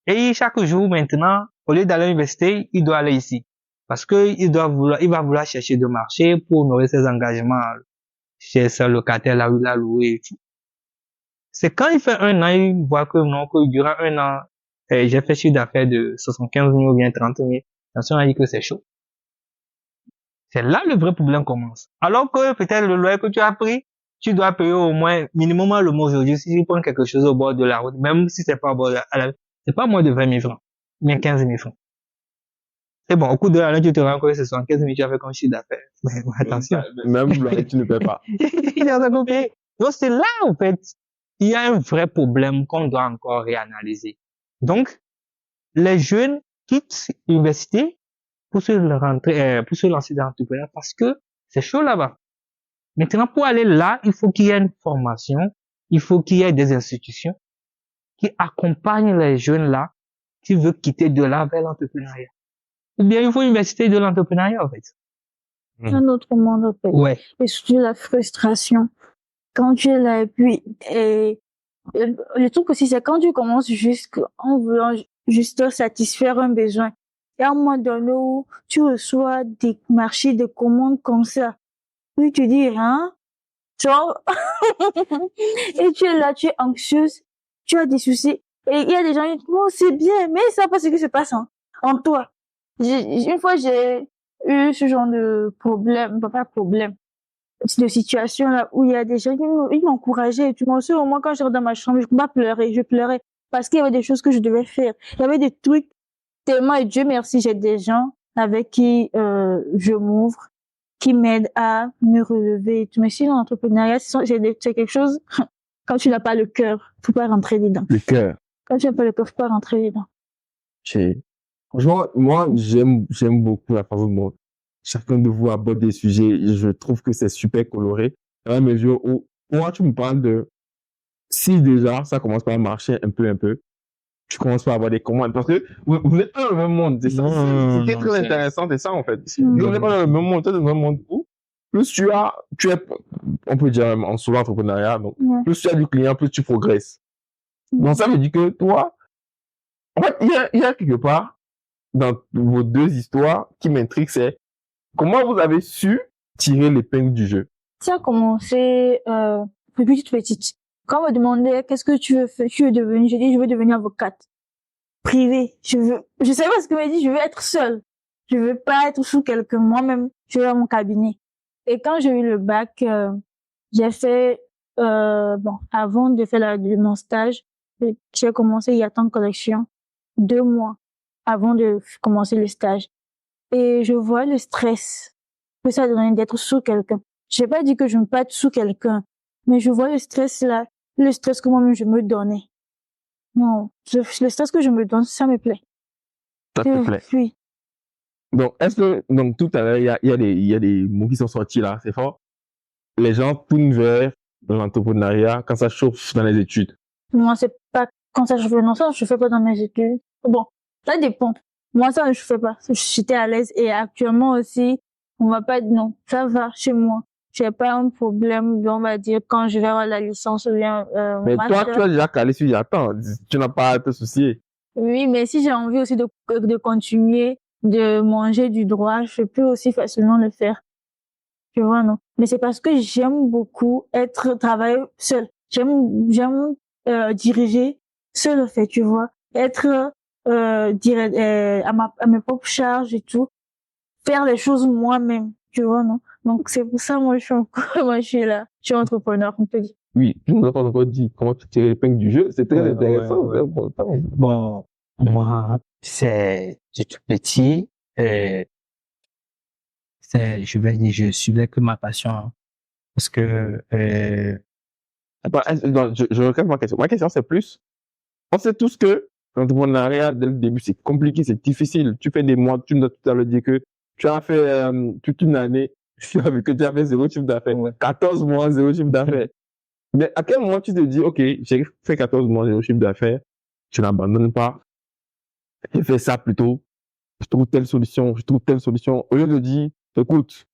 Et chaque jour maintenant, au lieu d'aller à l'université, il doit aller ici. Parce que il va vouloir chercher de marché pour honorer ses engagements chez ce locataire là où il a loué et tout. C'est quand il fait un an, il voit que non, que durant un an, j'ai fait chiffre d'affaires de 75 000 ou bien 30 000. Attention, il dit que c'est chaud. C'est là le vrai problème commence. Alors que peut-être le loyer que tu as pris, tu dois payer au moins minimum le mois aujourd'hui. Si tu prends quelque chose au bord de la route, même si c'est pas au bord de c'est pas moins de 20 000 francs, bien 15 000 francs. C'est bon, au cours de l'année, tu te rends compte que c'est 75 000 tu as fait comme chiffre d'affaires. Mais attention. Même loyer, tu ne paies pas. Il est en train de payer. Donc c'est là, en fait, il y a un vrai problème qu'on doit encore réanalyser. Donc, les jeunes quittent l'université pour se lancer dans l'entrepreneuriat parce que c'est chaud là-bas. Maintenant, pour aller là, il faut qu'il y ait une formation, il faut qu'il y ait des institutions qui accompagnent les jeunes là qui veulent quitter de là vers l'entrepreneuriat. Ou bien il faut université de l'entrepreneuriat, en fait. Un autre monde, en fait. Ouais. Et surtout la frustration. Quand tu es là, et puis, le truc aussi, c'est quand tu commences juste en voulant juste satisfaire un besoin. Et à un moment donné où tu reçois des marchés, des commandes comme ça. Puis tu dis, hein? Genre, et tu es là, tu es anxieuse, tu as des soucis. Et il y a des gens qui disent, oh, c'est bien, mais ça pas ce qui se passe en toi. Une fois, j'ai eu ce genre de problème, pas problème, de situation là où il y a des gens qui m'encourageaient. Tu m'en souviens, moi, quand je rentre dans ma chambre, je peux pas pleurer, je pleurais parce qu'il y avait des choses que je devais faire. Il y avait des trucs tellement, et Dieu merci, j'ai des gens avec qui je m'ouvre, qui m'aident à me relever et tout. Mais sinon, l'entrepreneuriat, c'est quelque chose, quand tu n'as pas le cœur, faut pas rentrer dedans. Le cœur. Quand tu n'as pas le cœur, faut pas rentrer dedans. Franchement, moi, j'aime beaucoup la façon dont chacun de vous aborde des sujets. Je trouve que c'est super coloré. Dans la mesure où, moi, tu me parles de, si déjà, ça commence par marcher un peu, tu commences par avoir des commandes. Parce que vous n'êtes pas dans le même monde. C'est ça. C'était très intéressant, c'est ça, en fait. Vous n'êtes pas dans le même monde. Tu es dans le même monde où, plus tu es, on peut dire en solo entrepreneuriat, donc, plus tu as du client, plus tu progresses. Donc, ça veut dire que toi, en fait, il y a quelque part, dans vos deux histoires, qui m'intrigue, c'est comment vous avez su tirer l'épingle du jeu. Ça a commencé depuis toute petite. Quand on me demandait qu'est-ce que tu veux faire, tu veux devenir, j'ai dit je veux devenir avocate privée. Je sais pas ce que m'a dit, je veux être seule. Je veux pas être sous quelqu'un. Moi-même, je veux avoir mon cabinet. Et quand j'ai eu le bac, j'ai fait avant de faire mon stage, j'ai commencé il y a tant de collection 2 mois avant de commencer le stage. Et je vois le stress que ça donne d'être sous quelqu'un. J'ai pas dit que je ne veux pas être sous quelqu'un, mais je vois le stress là, le stress que moi-même je me donnais. Non, le stress que je me donne, ça me plaît. Ça te plaît? Oui. Donc, donc tout à l'heure, il y a des mots qui sont sortis là, c'est fort. Les gens tournent vers l'entrepreneuriat quand ça chauffe dans les études. Moi, c'est pas quand ça chauffe, non, ça je fais pas dans mes études. Bon, ça dépend. Moi, ça je fais pas. J'étais à l'aise et actuellement aussi, on va pas dire non, ça va chez moi. J'ai pas un problème, on va dire, quand je vais avoir la licence ou bien mais master. toi, tu as déjà calé sur attends, tu n'as pas à te soucier. Oui, mais si j'ai envie aussi de continuer de manger du droit, je peux aussi facilement le faire. Tu vois, non? Mais c'est parce que j'aime beaucoup travailler seul. J'aime diriger seul, en fait, tu vois. Être à mes propres charges et tout. Faire les choses moi-même, tu vois, non? Donc, c'est pour ça, moi, je suis là. Je suis entrepreneur, on peut dire. Oui, tu nous as pas encore dit comment tu tires l'épingle du jeu. C'est très intéressant. Ouais. Bon, moi, c'est tout petit. Je vais dire, je suivais que ma passion. Hein, parce que, Attends, non, je recule ma question. Ma question, c'est plus, on sait tous que L'entrepreneuriat, dès le début, c'est compliqué, c'est difficile. Tu fais des mois, tu nous as tout à l'heure dit que tu as fait toute une année, que tu as fait zéro chiffre d'affaires. 14 mois, zéro chiffre d'affaires. Mais à quel moment tu te dis, OK, j'ai fait 14 mois, zéro chiffre d'affaires, je n'abandonne pas, je fais ça plutôt, je trouve telle solution, je trouve telle solution. Au lieu de dire, écoute,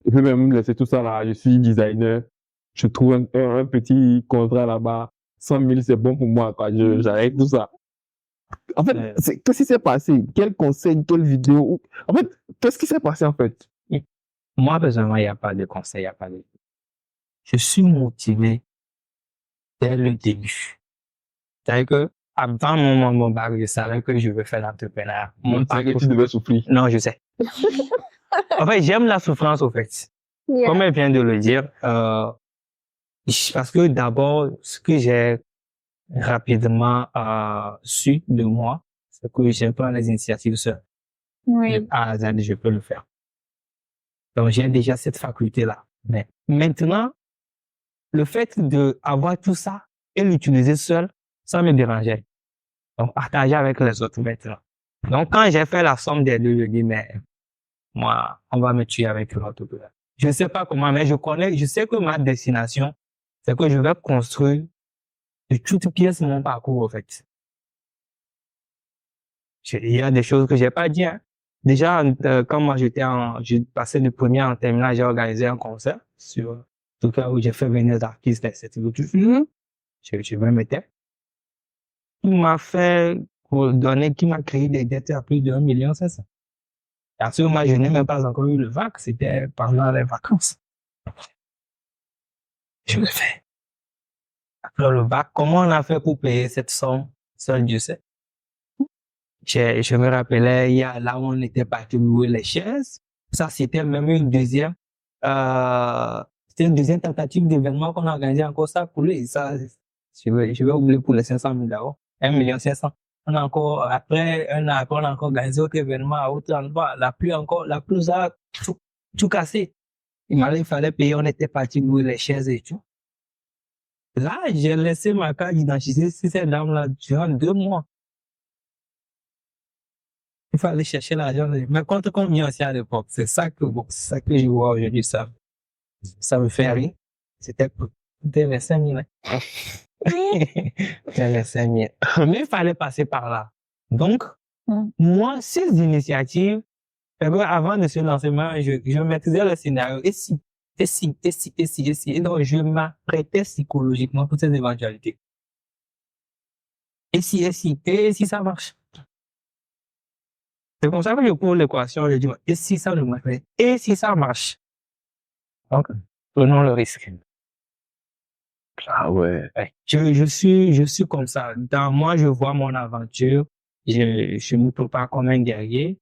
je peux même laisser tout ça là, je suis designer, je trouve un petit contrat là-bas, 100 000, c'est bon pour moi, quoi, j'arrête tout ça. En fait, qu'est-ce qui s'est passé? Quel conseil, quelle vidéo? En fait, qu'est-ce qui s'est passé en fait? Moi, personnellement, il n'y a pas de conseil, il n'y a pas de... Je suis motivé dès le début. C'est-à-dire que, avant mon bac, je savais que je veux faire l'entrepreneuriat. Mon que tu devais souffrir. Non, je sais. En fait, j'aime la souffrance, au fait. Yeah. Comme elle vient de le dire, parce que d'abord, ce que j'ai rapidement su de moi, c'est que je prends les initiatives seul. Oui. De A à Z, je peux le faire. Donc, j'ai déjà cette faculté-là. Mais maintenant, le fait de avoir tout ça et l'utiliser seul, ça me dérangeait. Donc, partager avec les autres maintenant. Donc, quand j'ai fait la somme des deux, je dis, mais moi, on va me tuer avec l'autre. Je ne sais pas comment, mais je sais que ma destination, c'est que je vais construire de toutes pièces mon parcours, en fait. Il y a des choses que j'ai pas dit, hein. Déjà, quand moi j'ai passé le premier en terminale, j'ai organisé un concert sur tout cas où j'ai fait venir des artistes, etc. Je me mettais. Qui m'a créé des dettes à plus de 1,5 million. À ce moment, je n'ai même pas encore eu le vac, c'était pendant les vacances. Je le fais. Après le bac, comment on a fait pour payer cette somme? Seul Dieu sait. Je me rappelais, il y a là où on était parti louer les chaises. Ça, c'était même c'était une deuxième tentative d'événement qu'on a organisé encore ça pour lui. Ça, je vais oublier pour les 500 000 €. 1,5 million. On a encore, après un an, après, on a encore organisé autre événement à autre endroit. La pluie a tout cassé. Il fallait payer, on était parti louer les chaises et tout. Là, j'ai laissé ma carte d'identité sur cette dame-là durant 2 mois. Il fallait chercher l'argent. Mais compte combien aussi à l'époque? C'est ça que je vois aujourd'hui, ça me fait rire. C'était 25 000. C'était 25 000. Mais il fallait passer par là. Donc, moi, ces initiatives, avant de se lancer, je maîtrisais le scénario. Et si. Et donc, je m'apprêtais psychologiquement pour ces éventualités. Et si ça marche? C'est comme ça que je pose l'équation, je dis, et si ça ne marche pas? Et si ça marche? Donc, prenons le risque. Ah ouais. Je suis comme ça. Dans moi, je vois mon aventure. Je me prépare comme un guerrier.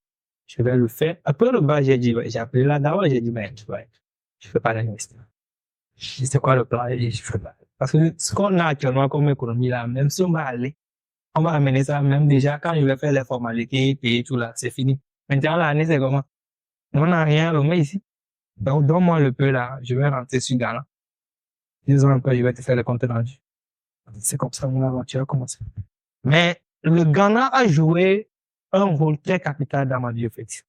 Je vais le faire. Après le bas, j'ai appelé là d'abord, j'ai dit, mais, je fais pas d'investissement. C'est quoi le plan? Je fais pas. Parce que ce qu'on a actuellement comme économie là, même si on va aller, on va amener ça même déjà quand je vais faire les formalités, payer tout là, c'est fini. Maintenant, l'année, c'est comment? On n'a rien à ici. Donc, donne-moi le peu là, je vais rentrer sur Ghana. 2 ans après, je vais te faire le compte rendu. C'est comme ça mon aventure a commencé. Mais le Ghana a joué un rôle très capital dans ma vie, en fait.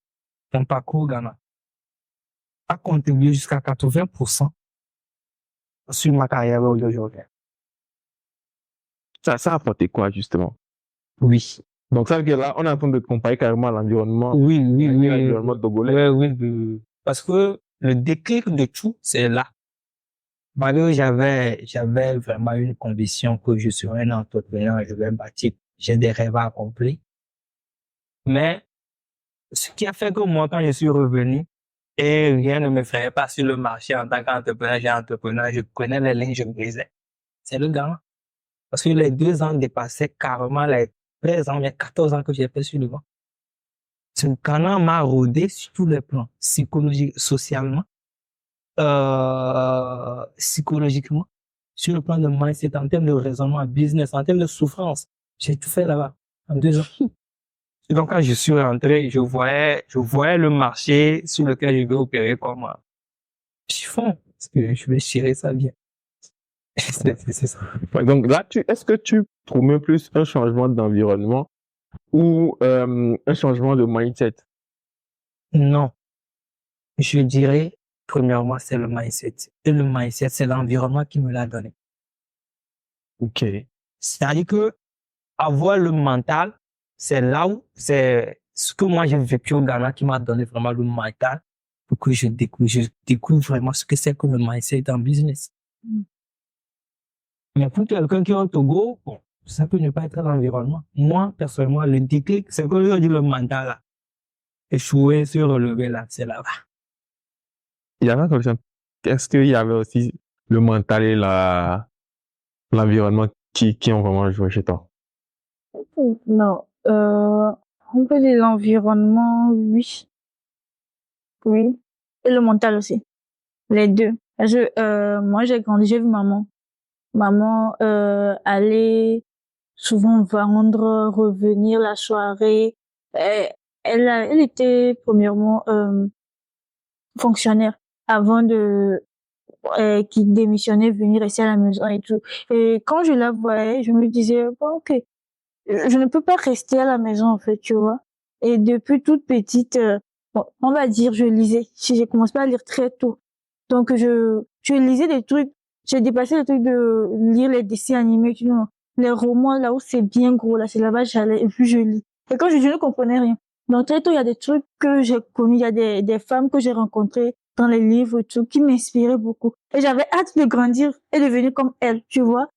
Mon parcours Ghana a contribué jusqu'à 80% sur ma carrière d'aujourd'hui. Ça a apporté quoi, justement? Oui. Donc, ça veut dire que là, on est en train de comparer carrément l'environnement. Oui. L'environnement togolais. Oui. Parce que le déclic de tout, c'est là. Malgré j'avais vraiment une conviction que je serais un entrepreneur et je vais bâtir, j'ai des rêves à accomplir. Mais, ce qui a fait que moi, quand je suis revenu, et rien ne me ferait pas sur le marché en tant qu'entrepreneur, je prenais les lignes, je brisais. C'est le Ghana. Parce que les 2 ans dépassaient carrément les 13 ans, mais 14 ans que j'ai fait sur le banc. Ce Ghana m'a rodé sur tous les plans, psychologique, socialement, psychologiquement, sur le plan de mindset, en termes de raisonnement, business, en termes de souffrance. J'ai tout fait là-bas, en 2 ans. Et donc, quand je suis rentré, je voyais le marché sur lequel je vais opérer comme chiffon, parce que je vais tirer ça bien. C'est ça. Ouais, donc là, est-ce que tu trouves même plus un changement d'environnement ou un changement de mindset? Non, je dirais, premièrement, c'est le mindset. Et le mindset, c'est l'environnement qui me l'a donné. Ok. C'est-à-dire que avoir le mental, c'est ce que moi j'ai vécu au Ghana qui m'a donné vraiment le mental pour que je découvre vraiment ce que c'est que le mindset en business. Mm. Mais pour quelqu'un qui est au Togo, bon, ça peut ne pas être l'environnement. Moi, personnellement, le déclic, c'est que je dis le mental là. Échouer, se relever là, c'est là-bas. Il y avait une question. Est-ce qu'il y avait aussi le mental et l'environnement qui ont vraiment joué chez toi? Non, on peut dire l'environnement, oui, oui, et le mental aussi, les deux. Moi, j'ai grandi, j'ai vu maman aller souvent vendre, revenir la soirée. Euh, elle était premièrement fonctionnaire avant de qui démissionnait, venir rester à la maison et tout. Et quand je la voyais, je me disais, bon, ok, je ne peux pas rester à la maison, en fait, tu vois. Et depuis toute petite, bon, on va dire, je lisais. J'ai commencé à lire très tôt. Donc, je lisais des trucs, j'ai dépassé les trucs de lire les dessins animés, tu vois. Les romans, là où c'est bien gros, là, c'est là-bas, j'allais, et puis je lis. Et quand je ne comprenais rien. Donc, très tôt, il y a des trucs que j'ai connus, il y a des femmes que j'ai rencontrées dans les livres et tout, qui m'inspiraient beaucoup. Et j'avais hâte de grandir et devenir comme elles, tu vois.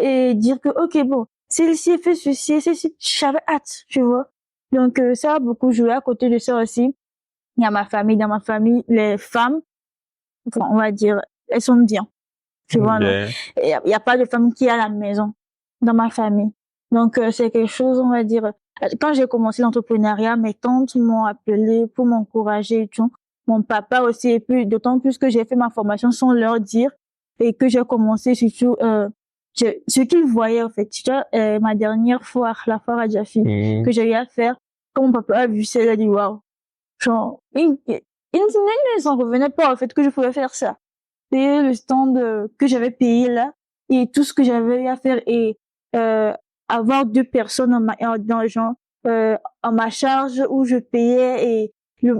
Et dire que, ok, bon, celle-ci fait ceci, celle-ci, j'avais hâte, tu vois. Donc, ça a beaucoup joué. À côté de ça aussi, il y a ma famille. Dans ma famille, les femmes, enfin, on va dire, elles sont bien. Tu vois, non? Bien. Il y a pas de femme qui est à la maison dans ma famille. Donc, c'est quelque chose, on va dire, quand j'ai commencé l'entrepreneuriat, mes tantes m'ont appelé pour m'encourager et tout. Mon papa aussi, et puis d'autant plus que j'ai fait ma formation sans leur dire et que j'ai commencé surtout, ce qu'ils voyaient, en fait. Tu vois, ma dernière foire, la foire à Jaffi, Mhm. que j'ai eu à faire, quand mon papa a vu ça, il a dit, waouh. Genre, il ne s'en revenait pas, en fait, que je pouvais faire ça. Payer le stand que j'avais payé là et tout ce que j'avais eu à faire et euh, avoir deux personnes dans genre en ma charge où je payais et ils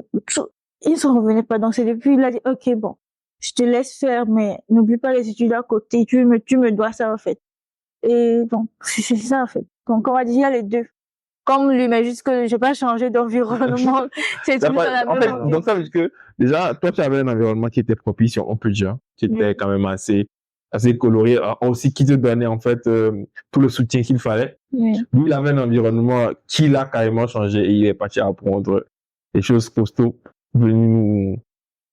ne s'en revenaient pas. Donc c'est depuis il a dit ok bon je te laisse faire mais n'oublie pas les études à côté, tu me dois ça en fait. Et donc c'est ça en fait. Donc on va dire il y a les deux comme lui, mais juste que j'ai pas changé d'environnement. C'est T'as toujours dans pas- la En même fait, environnement. donc ça veut dire que déjà, toi, tu avais un environnement qui était propice, on peut dire, qui était Oui. quand même assez coloré, aussi qui te donnait en fait tout le soutien qu'il fallait. Oui. Lui, il avait un environnement qui l'a carrément changé et il est parti apprendre des choses costauds venu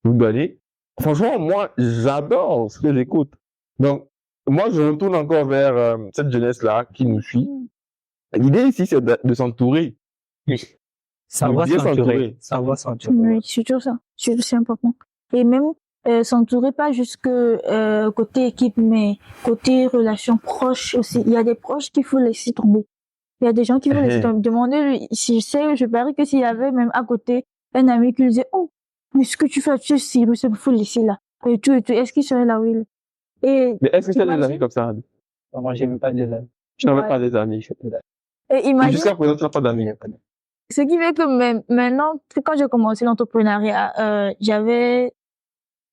nous donner. Franchement, moi, j'adore ce que j'écoute. Donc, moi, je retourne encore vers cette jeunesse-là qui nous suit. L'idée ici, c'est de s'entourer, Oui. de Savoir bien s'entourer. s'entourer. Savoir s'entourer. Oui, surtout ça. Surtout, c'est important. Et même s'entourer pas juste que côté équipe, mais côté relations proches aussi. Il y a des proches qu'il faut laisser tomber. Il y a des gens qu'il faut laisser tomber. Demandez-lui, si je sais, je parie que s'il y avait même à côté un ami qui lui disait, oh, mais ce que tu fais, tu sais, il faut le laisser là. Et tout, est-ce qu'il serait là où il est? Et Mais est-ce que tu as des amis imagine, comme ça? Moi, j'ai même pas de amis. Tu n'avais ouais. pas des amis. Et imagine, Jusqu'à présent, tu n'as pas d'amis. ce qui fait que maintenant, quand j'ai commencé l'entrepreneuriat, j'avais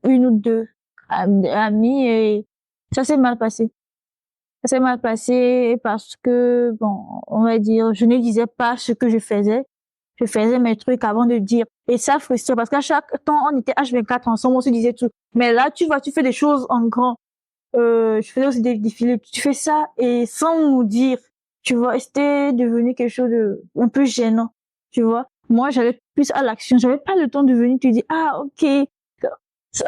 une ou deux amis et ça s'est mal passé. Ça s'est mal passé parce que, bon, on va dire, je ne disais pas ce que je faisais. Je faisais mes trucs avant de dire. Et ça frustrait parce qu'à chaque temps, on était H24 ensemble, on se disait tout. Mais là, tu vois, tu fais des choses en grand. Je faisais aussi des défilés. Tu fais ça et sans nous dire, tu vois, et c'était devenu quelque chose de un peu gênant, tu vois. Moi, j'allais plus à l'action. J'avais pas le temps de venir te dire, ah, ok. Ils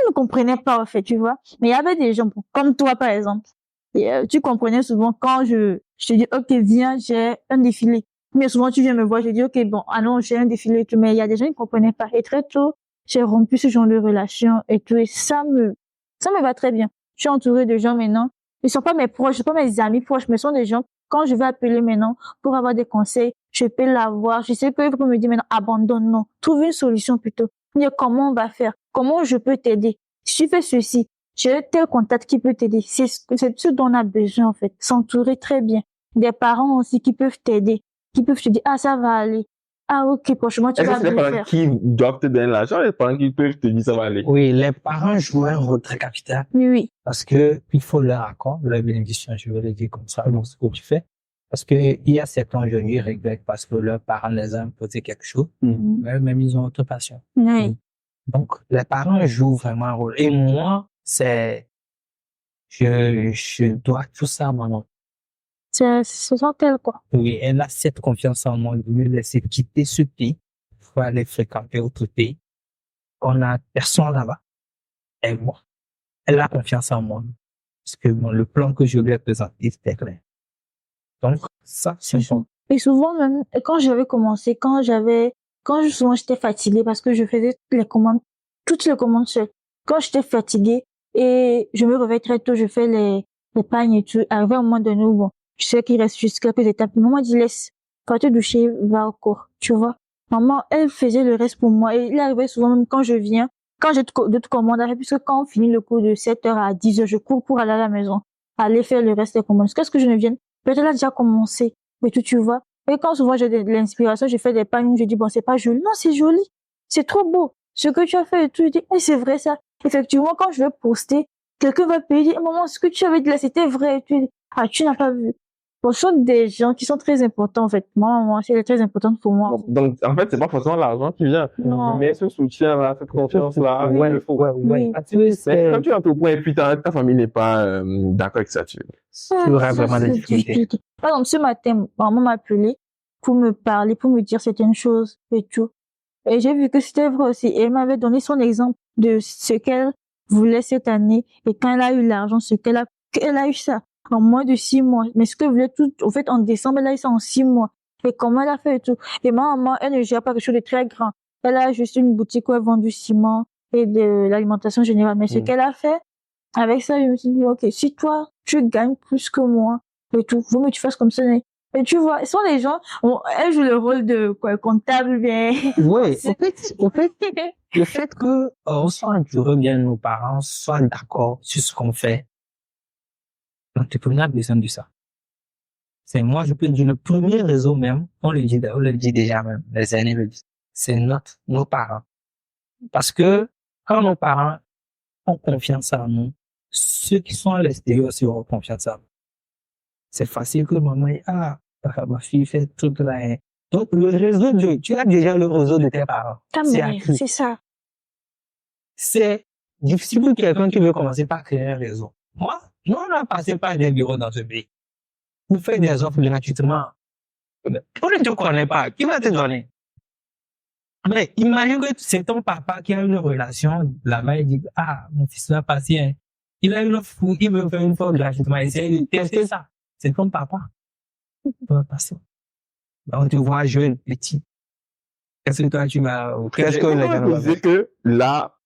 ne comprenaient pas, en fait, tu vois. Mais il y avait des gens, bon, comme toi, par exemple. Et, tu comprenais souvent quand je te dis, ok, viens, j'ai un défilé. Mais souvent, tu viens me voir, je dis, ok, bon, ah non, j'ai un défilé et tout. Mais il y a des gens qui ne comprenaient pas. Et très tôt, j'ai rompu ce genre de relation et tout. Et ça me va très bien. Je suis entourée de gens maintenant. Ils sont pas mes proches, sont pas mes amis proches, mais sont des gens, quand je vais appeler maintenant pour avoir des conseils, je peux l'avoir. Je sais qu'ils peuvent me dire maintenant, abandonne, non. Trouve une solution plutôt. Dire comment on va faire, comment je peux t'aider. Si tu fais ceci, j'ai tel contact qui peut t'aider. C'est ce dont on a besoin, en fait. S'entourer très bien. Des parents aussi qui peuvent t'aider, qui peuvent te dire, ah, ça va aller. Ah, ok, franchement, tu Est-ce que vas c'est les bien parents faire. qui doivent te donner l'argent, les parents qui peuvent te dire ça va aller? Oui, les parents jouent un rôle très capital Oui, oui. parce que il faut leur accord, leur bénédiction, je vais le dire comme ça, dans ce que tu fais. Parce que il y a certains aujourd'hui, ils regrettent parce que leurs parents les ont imposé quelque chose, mais eux-mêmes, ils ont autre passion. Oui. Donc, les parents jouent vraiment un rôle. Et moi, je dois tout ça à maman. Ce sont elles, quoi. Oui, elle a cette confiance en moi de me laisser quitter ce pays pour aller fréquenter autre pays. On a personne là-bas. Et moi, elle a confiance en moi. Parce que bon, le plan que je lui ai présenté, c'était clair. Donc, ça, c'est bon. Et souvent, même, quand j'avais commencé, souvent j'étais fatiguée parce que je faisais toutes les commandes seule. Quand j'étais fatiguée et je me réveille très tôt, je fais les pagnes et tout, arrivé à un moment donné où, bon, je sais qu'il reste juste quelques étapes. Maman dit, laisse, quand tu es douché, va au cours, tu vois. Maman, elle faisait le reste pour moi et il arrivait souvent même quand je viens, quand j'ai d'autres commandes à faire, puisque quand on finit le cours de 7h à 10h, je cours pour aller à la maison, aller faire le reste des commandes. Qu'est-ce que je ne vienne? Peut-être elle a déjà commencé, et tout, tu vois. Et quand souvent j'ai de l'inspiration, je fais des pagnes, je dis, bon, c'est pas joli. Non, c'est joli. C'est trop beau. Ce que tu as fait et tout, je dis, eh, c'est vrai ça. Effectivement, quand je vais poster, quelqu'un va payer, dire, maman, ce que tu avais dit là, c'était vrai. Et tu dis, ah, tu n'as pas vu. Bon, ce sont des gens qui sont très importants, en fait. Moi, elle est très importante pour moi. Donc, en fait, c'est pas forcément l'argent qui vient. Non. Mais ce soutien-là, cette confiance-là, Ouais, il faut. ouais. Oui. Mais quand tu es à ton point et puis ta famille n'est pas d'accord avec ça, tu auras vraiment des c'est difficultés. Par exemple, ce matin, maman m'a appelé pour me parler, pour me dire certaines choses et tout. Et j'ai vu que c'était vrai aussi. Et elle m'avait donné son exemple de ce qu'elle voulait cette année. Et quand elle a eu l'argent, qu'elle a eu ça en moins de 6 mois. Mais ce qu'elle voulait en fait, en décembre, elle a eu ça en 6 mois. Et comment elle a fait et tout. Et ma maman, elle ne gère pas quelque chose de très grand. Elle a juste une boutique où elle vend du ciment et de l'alimentation générale. Mais ce qu'elle a fait, avec ça, je me suis dit, ok, si toi, tu gagnes plus que moi et tout, vaut mieux que tu fasses comme ça. Et tu vois, ce sont les gens, elle joue le rôle de quoi, comptable, bien. Ouais, au fait, le fait que on soit entouré bien de nos parents, soit d'accord sur ce qu'on fait, l'entrepreneur a besoin de ça. C'est moi, je peux dire le premier réseau même, on le dit déjà même, les aînés le disent, c'est nos parents. Parce que quand nos parents ont confiance en nous, ceux qui sont à l'extérieur aussi auront confiance en nous. C'est facile que maman ait, ah, ma fille fait tout là. Hein. Donc, le réseau tu as déjà le réseau de tes parents. C'est ça. C'est difficile pour quelqu'un qui veut commencer par créer un réseau. Moi, nous, on a passé par des bureaux dans ce pays. Vous faites des offres gratuitement. On ne te connaît pas. Qui va te donner? Mais imagine que c'est ton papa qui a une relation là-bas et dit, ah, mon fils va passer, hein. Il a une offre, il veut faire une offre gratuitement. Essaye de tester ça. C'est ton papa. Il va passer. On te voit jeune, petit. Qu'est-ce que toi, tu vas, qu'est-ce que les gens vont dire que là,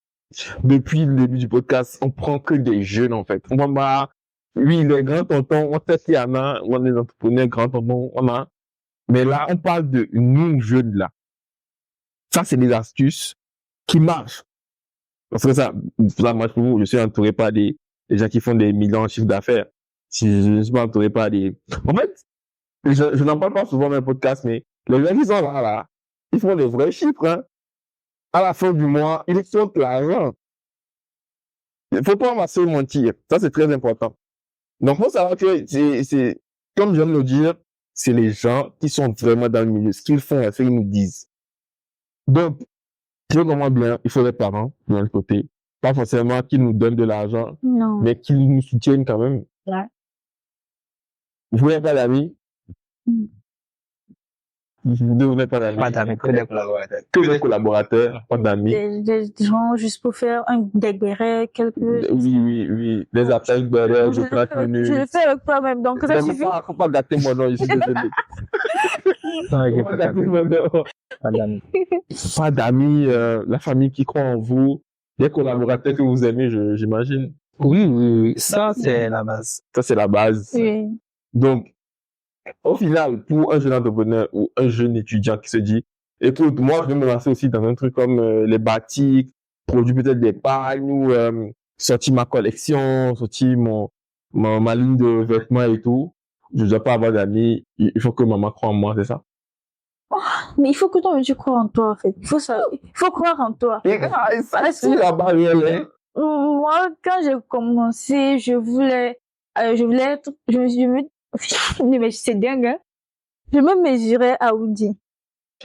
depuis le début du podcast, on prend que des jeunes, en fait. On va, oui, les grands-tontons, on sait qu'il y en a, on est entrepreneurs, grands-tontons, on a. Mais là, on parle de nous, jeunes, là. Ça, c'est des astuces qui marchent. Parce que ça marche pour vous. Je suis entouré par des gens qui font des millions de chiffres d'affaires. Si je ne suis pas entouré par des... En fait, je n'en parle pas souvent dans le podcast, mais les gens qui sont là, ils font des vrais chiffres, hein. À la fin du mois, ils sortent l'argent. Il faut pas se mentir. Ça, c'est très important. Donc, faut savoir que c'est, comme je viens de le dire, c'est les gens qui sont vraiment dans le milieu. Ce qu'ils font, ce qu'ils nous disent. Donc, je comprends bien, il faut les parents, de l'autre côté. Pas forcément qu'ils nous donnent de l'argent, mais qu'ils nous soutiennent quand même. Ouais. Vous n'avez pas d'amis? Vous n'avez pas d'amis? Pas d'amis, que des collaborateurs. Que des collaborateurs, pas d'amis. Des gens juste pour faire des bérets, Oui. Des appels bérets de 30 minutes. Je le fais avec toi-même, donc ça suffit. Faut pas gâter mon nom, je suis désolé. Pas d'amis. Pas d'amis, la famille qui croit en vous, des collaborateurs que vous aimez, j'imagine. Oui. Ça, c'est la base. Ça, c'est la base. Oui. Donc, au final, pour un jeune entrepreneur ou un jeune étudiant qui se dit, écoute, moi, je vais me lancer aussi dans un truc comme les batiks, produire peut-être des pagnes ou sorti ma collection, sorti ma ligne de vêtements et tout. Je dois pas avoir d'amis. Il faut que maman croie en moi, c'est ça? Mais il faut que toi, tu crois en toi, en fait. Il faut croire en toi. Et ça, Parce c'est que là-bas, moi, quand j'ai commencé, je voulais être, mais c'est dingue, hein. Je me mesurais à Audi.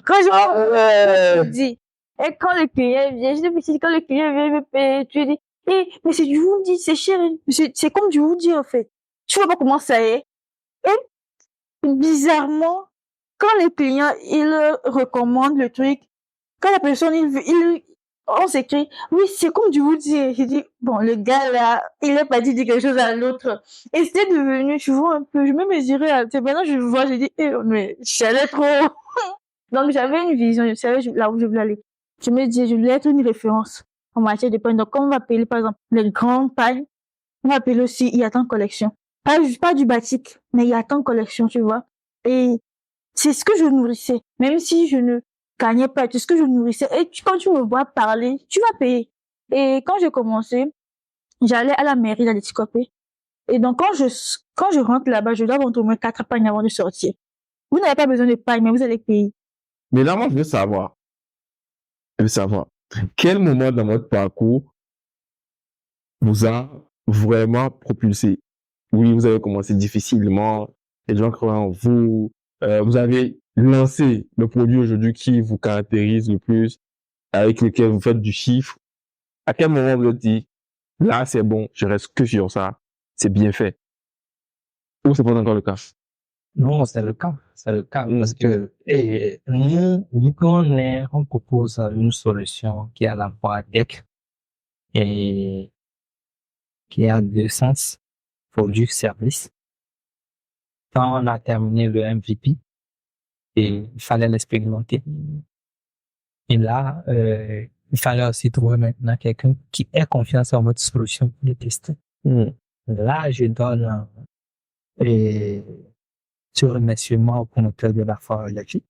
Quand je Audi. Et quand le client vient, j'étais petite, quand le client vient me payer, tu dis, mais c'est du Woody, c'est cher, c'est comme du Woody, en fait. Tu vois pas comment ça est. Et bizarrement, quand les clients, ils recommandent le truc, quand la personne, on s'écrit, oui, c'est comme du Woody. J'ai dit, bon, le gars là, il n'a pas dit quelque chose à l'autre. Et c'était devenu, tu vois, un peu, je me mesurais, maintenant je vois, j'ai dit, mais j'allais trop. Donc j'avais une vision, je savais là où je voulais aller. Je me dis, je voulais être une référence en matière de pain. Donc, comme on va appeler, par exemple, les grands pains, on va appeler aussi Yatan Collection. Pas du batik, mais Yatan Collection, tu vois. Et c'est ce que je nourrissais. Même si je ne gagnais pas, c'est ce que je nourrissais. Et quand tu me vois parler, tu vas payer. Et quand j'ai commencé, j'allais à la mairie d'aller Tikopé. Et donc, quand je rentre là-bas, je dois vendre au moins 4 pagnes avant de sortir. Vous n'avez pas besoin de pagnes, mais vous allez payer. Mais là, moi, je veux savoir, quel moment dans votre parcours vous a vraiment propulsé? Oui, vous avez commencé difficilement, les gens croient en vous, vous avez lancé le produit aujourd'hui qui vous caractérise le plus, avec lequel vous faites du chiffre. À quel moment vous vous dit, là, c'est bon, je reste que sur ça, c'est bien fait? Ou c'est pas encore le cas? Non, c'est le cas. C'est le cas parce que nous, vu on propose une solution qui est à la fois tech et qui a deux sens, produit, service. Quand on a terminé le MVP, et il fallait l'expérimenter. Et là, il fallait aussi trouver maintenant quelqu'un qui ait confiance en votre solution pour le tester. Là, je donne ce remerciement au promoteur de la foire électrique.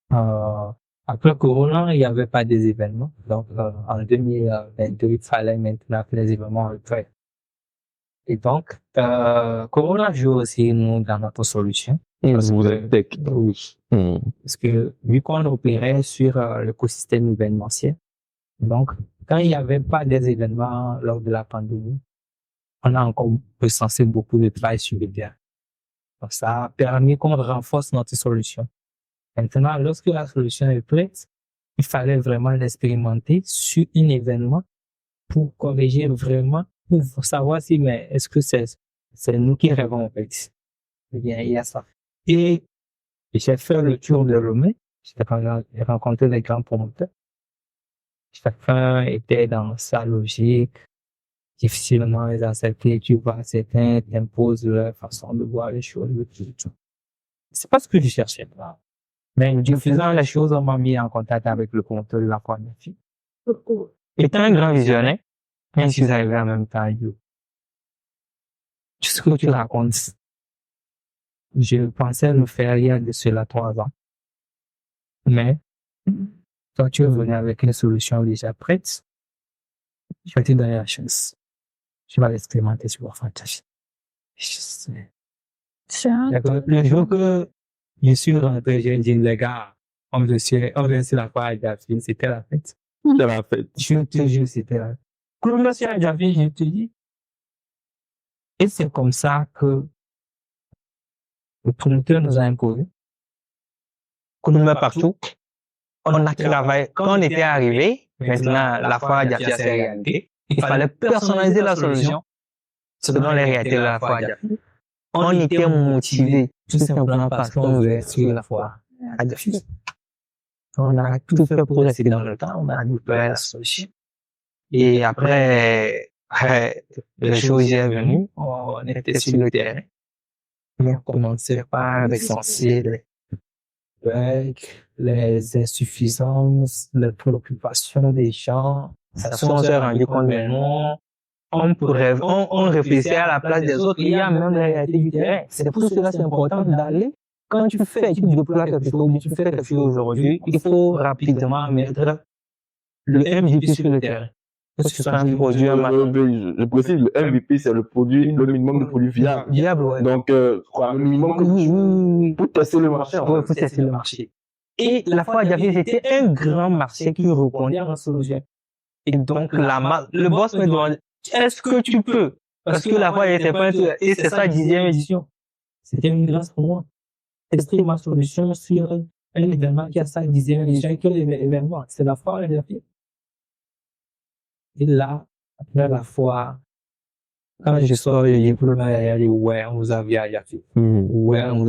Après Corona, il n'y avait pas des événements. Donc, en 2022, il fallait maintenant que les événements reprennent. Et donc, Corona joue aussi, nous, dans notre solution. Parce que vous êtes tech. Oui. Parce que, vu qu'on opérait sur l'écosystème événementiel, donc, quand il n'y avait pas des événements lors de la pandémie, on a encore recensé beaucoup de travail sur le terrain. Donc, ça a permis qu'on renforce notre solution. Maintenant, lorsque la solution est prête, il fallait vraiment l'expérimenter sur un événement pour corriger vraiment, pour savoir si, mais est-ce que c'est nous qui rêvons en fait. Eh bien, il y a ça. Et j'ai fait le tour de Lomé. J'ai rencontré les grands promoteurs. Chacun était dans sa logique. Difficilement les accepter, tu vois, certains t'imposent leur façon de voir les choses, tout. C'est pas ce que je cherchais. Mais en faisant les choses, on m'a mis en contact avec le promoteur de la foire de filles. Étant un grand visionnaire, même si j'arrivais en même temps, tout ce que tu racontes, je pensais le faire il y a de cela 3 ans. Mais, toi, tu es venu avec une solution déjà prête. Je vais te donner la chance. Je vais l'expérimenter sur la fantasy. Le jour que je suis rentré, j'ai dit, les gars, on vient sur la foire à Jaffi, c'était la fête. C'était la fête. Je te jure, c'était la fête. Quand je suis à Jaffi, je te dis. Et c'est comme ça que le promoteur nous a imposé. Qu'on nous met partout. On a travaillé. Quand on était arrivé, maintenant, la foire à Jaffi, c'est réalité. Il fallait personnaliser la solution selon les réalités de la foire à Jaffi. On était motivés, tout simplement parce qu'on voulait suivre la foire à Jaffi. On a tout fait pour rester dans le temps, on a dû faire la solution. Et après, le jour où j'ai venu, on était sur le terrain. On commençait par recenser les bugs, les insuffisances, les préoccupations des gens. On s'est rendu compte que non, on réfléchissait à la place des autres. Il y a même la réalité du terrain. C'est pour cela que c'est important d'aller. Quand tu déploies quelque chose, tu fais quelque chose aujourd'hui, il faut rapidement mettre le MVP sur le terrain. que ce soit un produit, un marché. Je précise, le MVP, c'est le minimum de produit viable. Viable, ouais. Donc, quoi, le minimum que pour tester le marché, en Ouais, fait. pour tester le marché. Et la fois d'après, c'était un grand marché qui répondait à un solution. Et donc, le boss me demande, est-ce que tu peux? Parce que la fois, il était pas, et c'est sa 10e édition. C'était une grâce pour moi. Tester ma solution sur un événement qui a sa 10e édition, et que l'événement, c'est la fois, et là, après la fois, quand je sors, je dis pour le ouais, on vous a vu à Yafi. Ouais, on